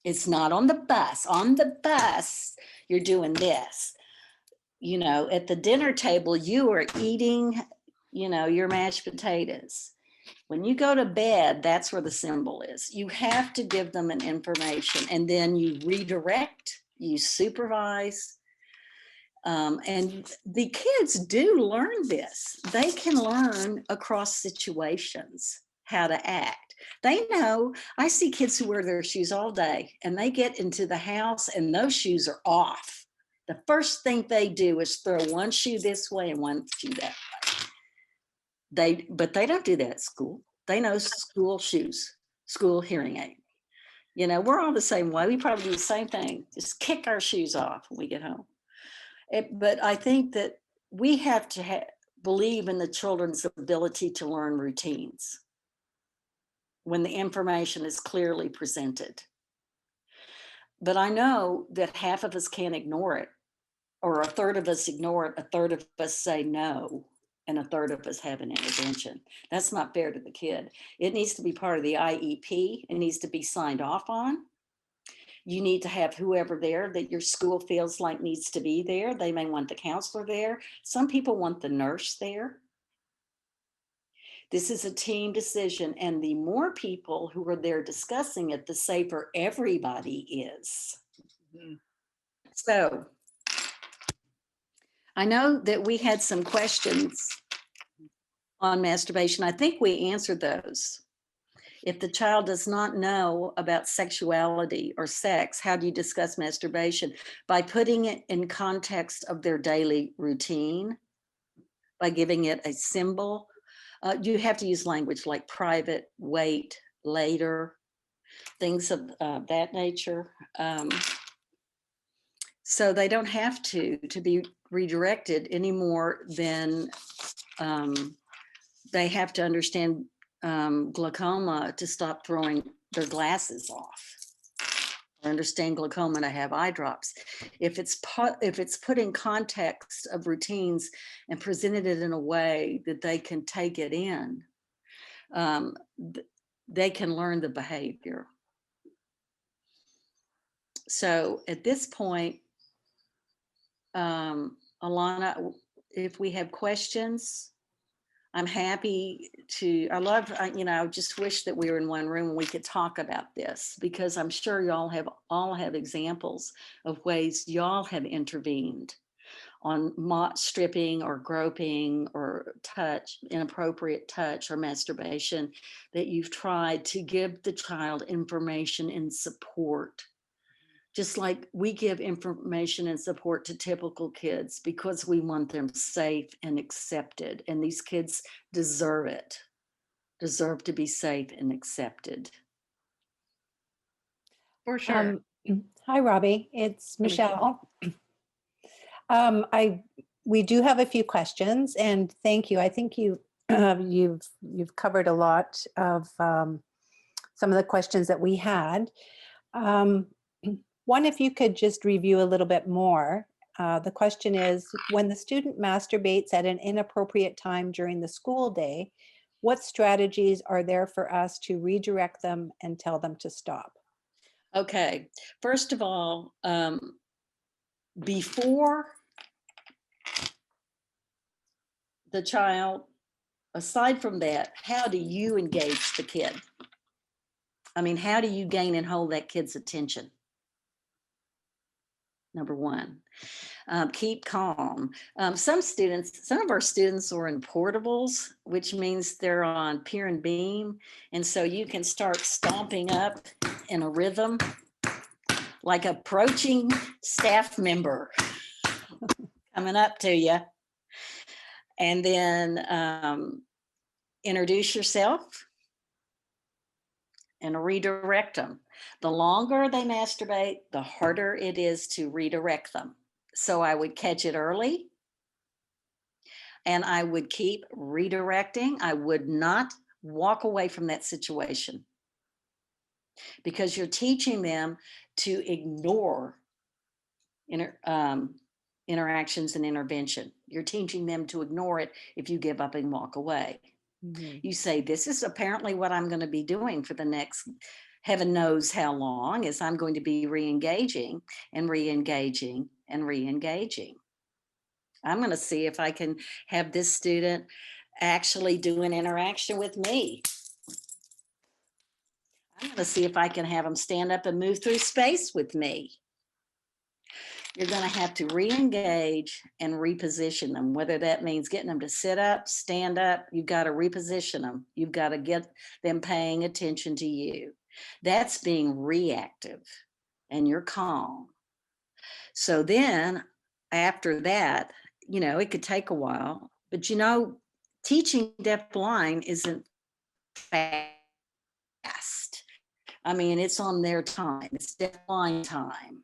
It's not on the bus. On the bus, you're doing this. At the dinner table, you are eating, your mashed potatoes. When you go to bed, that's where the symbol is. You have to give them an information and then you redirect, you supervise. And the kids do learn this. They can learn across situations how to act. They know, I see kids who wear their shoes all day and they get into the house and those shoes are off. The first thing they do is throw one shoe this way and one shoe that way. But they don't do that at school. They know school shoes, school hearing aid. We're all the same way. We probably do the same thing. Just kick our shoes off when we get home. But I think that we have to believe in the children's ability to learn routines when the information is clearly presented. But I know that half of us can't ignore it, or a third of us ignore it, a third of us say no, and a third of us have an intervention. That's not fair to the kid. It needs to be part of the IEP. It needs to be signed off on. You need to have whoever there that your school feels like needs to be there. They may want the counselor there. Some people want the nurse there. This is a team decision, and the more people who are there discussing it, the safer everybody is. Mm-hmm. So I know that we had some questions on masturbation. I think we answered those. If the child does not know about sexuality or sex, how do you discuss masturbation? By putting it in context of their daily routine, by giving it a symbol. You have to use language like private, wait, later, things of that nature. So they don't have to be redirected any more than they have to understand glaucoma to stop throwing their glasses off, or understand glaucoma to have eye drops. If it's put in context of routines and presented it in a way that they can take it in, they can learn the behavior. So at this point, Alana, if we have questions, I'm happy to. I just wish that we were in one room and we could talk about this, because I'm sure y'all have examples of ways y'all have intervened on stripping or groping or inappropriate touch or masturbation, that you've tried to give the child information and support Just like we give information and support to typical kids because we want them safe and accepted. And these kids deserve it, deserve to be safe and accepted. For sure. Hi, Robbie. It's Hi, Michelle. Michelle. We do have a few questions, and thank you. I think you've covered a lot of some of the questions that we had. One, if you could just review a little bit more. The question is, when the student masturbates at an inappropriate time during the school day, what strategies are there for us to redirect them and tell them to stop? Okay, first of all, before the child, aside from that, how do you engage the kid? I mean, how do you gain and hold that kid's attention? Number one, keep calm. Some of our students are in portables, which means they're on peer and beam. And so you can start stomping up in a rhythm, like approaching staff member coming up to you. And then introduce yourself and redirect them. The longer they masturbate, the harder it is to redirect them. So I would catch it early and I would keep redirecting. I would not walk away from that situation because you're teaching them to ignore interactions and intervention. You're teaching them to ignore it if you give up and walk away. Mm-hmm. You say, this is apparently what I'm going to be doing for the next heaven knows how long, is I'm going to be re-engaging and re-engaging and re-engaging. I'm going to see if I can have this student actually do an interaction with me. I'm going to see if I can have them stand up and move through space with me. You're going to have to re-engage and reposition them, whether that means getting them to sit up, stand up. You've got to reposition them. You've got to get them paying attention to you. That's being reactive, and you're calm. So then after that, it could take a while, but teaching deafblind isn't fast. I mean, it's on their time. It's deafblind time.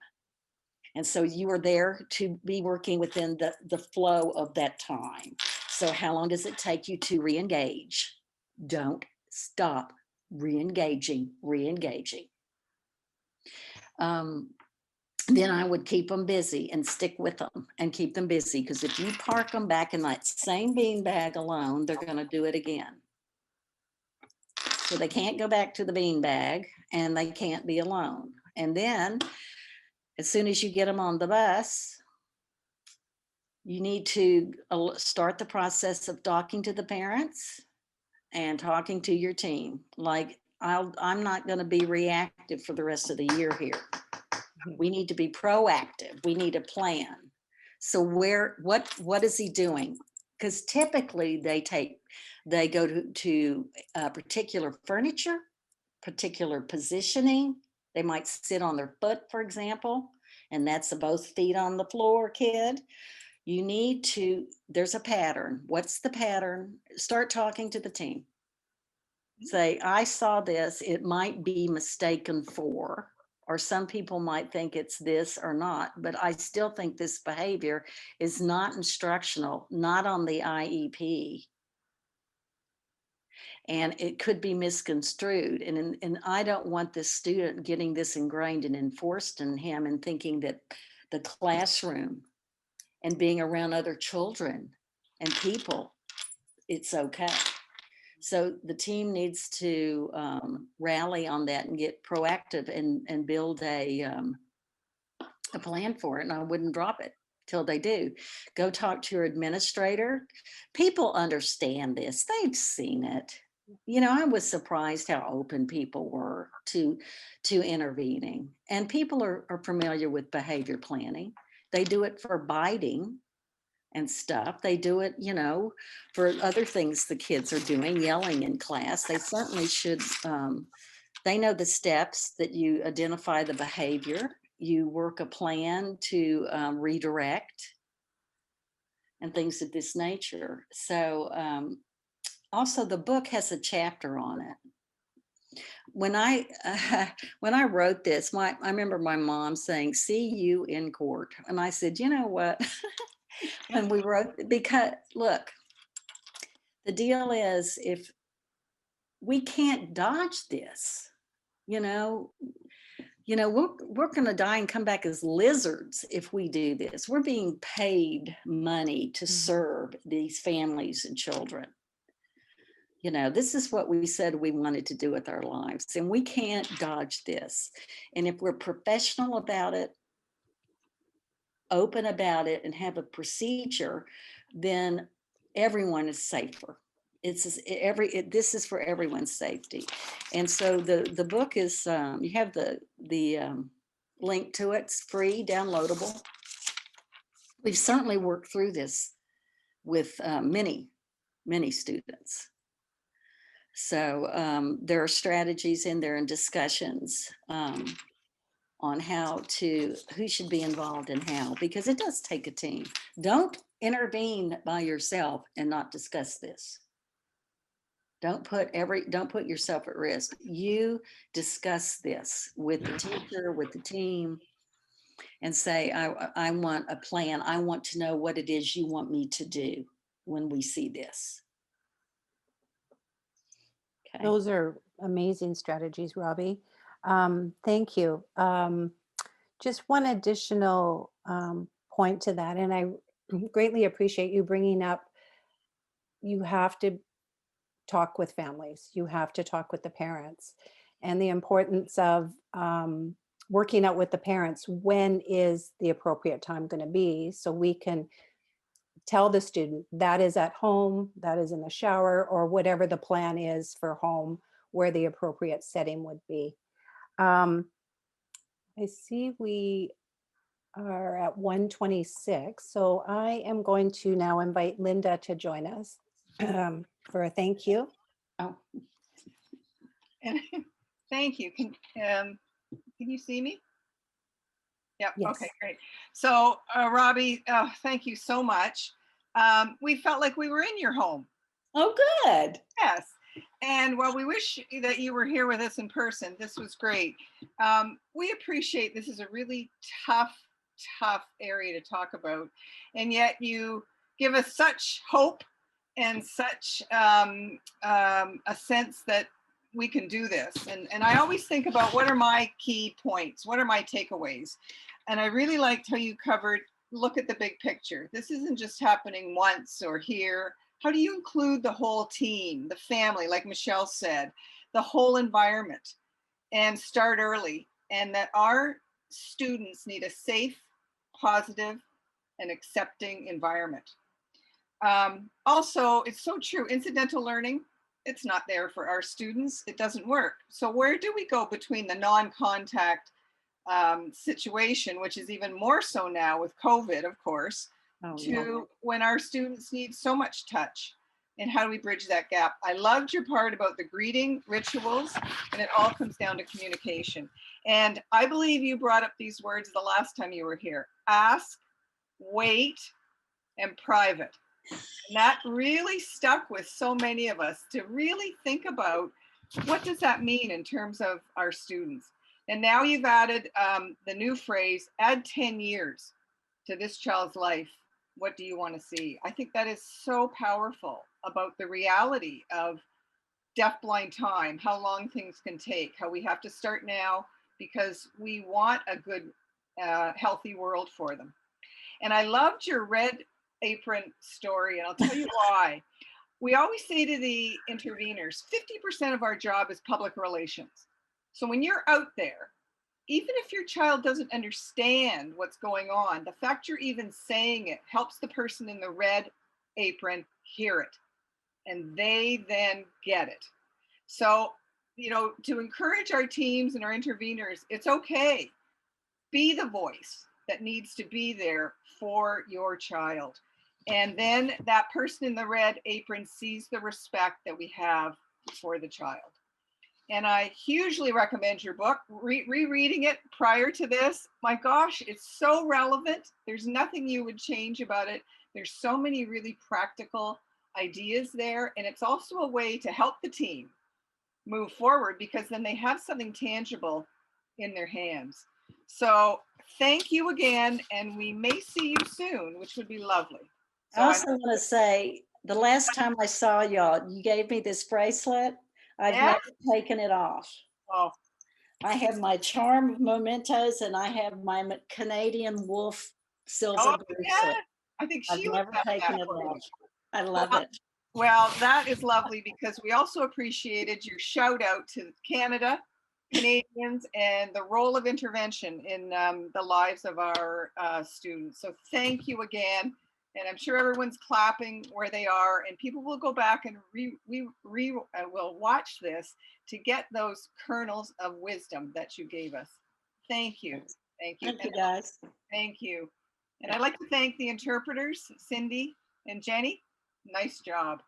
And so you are there to be working within the flow of that time. So how long does it take you to re-engage? Don't stop re-engaging. Then I would keep them busy and stick with them and keep them busy, because if you park them back in that same beanbag alone, they're going to do it again. So they can't go back to the beanbag and they can't be alone. And then as soon as you get them on the bus, you need to start the process of talking to the parents and talking to your team. Like, I'm not going to be reactive for the rest of the year here. We need to be proactive. We need a plan. So what is he doing? Because typically they go to particular furniture, particular positioning. They might sit on their foot, for example, and that's both feet on the floor, kid. You need to, there's a pattern. What's the pattern? Start talking to the team. Say, I saw this, it might be mistaken for, or some people might think it's this or not, but I still think this behavior is not instructional, not on the IEP. And it could be misconstrued. And I don't want this student getting this ingrained and enforced in him and thinking that the classroom and being around other children and people, it's okay. So the team needs to rally on that and get proactive and build a plan for it. And I wouldn't drop it till they do. Go talk to your administrator. People understand this. They've seen it. I was surprised how open people were to intervening. And people are familiar with behavior planning. They do it for biting and stuff. They do it, for other things the kids are doing, yelling in class. They certainly should. They know the steps that you identify the behavior you work a plan to redirect and things of this nature. So also the book has a chapter on it. When I when I wrote this, I remember my mom saying, "See you in court," and I said, "You know what?" When we wrote, because look, the deal is, if we can't dodge this, you know, we're going to die and come back as lizards if we do this. We're being paid money to serve these families and children. This is what we said we wanted to do with our lives, and we can't dodge this. And if we're professional about it, open about it, and have a procedure, then everyone is safer. This is for everyone's safety. And so the book is, you have the link to it. It's free, downloadable. We've certainly worked through this with many students. So there are strategies in there and discussions on who should be involved and how, because it does take a team. Don't intervene by yourself and not discuss this. Don't put yourself at risk. You discuss this with the teacher, with the team, and say, I want a plan. I want to know what it is you want me to do when we see this. Okay. Those are amazing strategies, Robbie. Thank you. Just one additional point to that, and I greatly appreciate you bringing up, you have to talk with families, you have to talk with the parents, and the importance of working out with the parents, when is the appropriate time going to be, so we can tell the student that is at home, that is in the shower, or whatever the plan is for home, where the appropriate setting would be. I see we are at 1:26, so I am going to now invite Linda to join us for a thank you. Oh, And thank you. Can you see me? Yep. Yes. Okay, great. So Robbie, thank you so much. We felt like we were in your home. oh, good. Yes. And while we wish that you were here with us in person, this was great. We appreciate, this is a really tough area to talk about. And yet you give us such hope and such a sense that we can do this. And I always think about, what are my key points? What are my takeaways? And I really liked how you covered, look at the big picture. This isn't just happening once or here. How do you include the whole team, the family, like Michelle said, the whole environment, and start early? And that our students need a safe, positive, and accepting environment. Also, it's so true, incidental learning, it's not there for our students. It doesn't work. So where do we go between the non-contact situation, which is even more so now with COVID, of course, when our students need so much touch, and how do we bridge that gap? I loved your part about the greeting rituals, and it all comes down to communication. And I believe you brought up these words the last time you were here: ask, wait, and private. And that really stuck with so many of us, to really think about, what does that mean in terms of our students? And now you've added the new phrase, add 10 years to this child's life. What do you want to see? I think that is so powerful about the reality of deafblind time, how long things can take, how we have to start now because we want a good, healthy world for them. And I loved your red apron story, and I'll tell you why. We always say to the interveners, 50% of our job is public relations. So when you're out there, even if your child doesn't understand what's going on, the fact you're even saying it helps the person in the red apron hear it, and they then get it. So, to encourage our teams and our interveners, it's okay. Be the voice that needs to be there for your child. And then that person in the red apron sees the respect that we have for the child. And I hugely recommend your book. Rereading it prior to this, my gosh, it's so relevant. There's nothing you would change about it. There's so many really practical ideas there. And it's also a way to help the team move forward, because then they have something tangible in their hands. So thank you again. And we may see you soon, which would be lovely. So I also want to say, the last time I saw y'all, you gave me this bracelet. I've Yeah? never taken it off. Oh, I have my charm mementos, and I have my Canadian wolf silver oh bracelet. yeah. I think I've Sheila never got taken that it for you. off. I love Well, it. Well, that is lovely, because we also appreciated your shout out to Canada, Canadians, and the role of intervention in the lives of our students. So thank you again. And I'm sure everyone's clapping where they are, and people will go back and will watch this to get those kernels of wisdom that you gave us. Thank you. Thank you. Thank you, guys. Thank you. And I'd like to thank the interpreters, Cindy and Jenny. Nice job.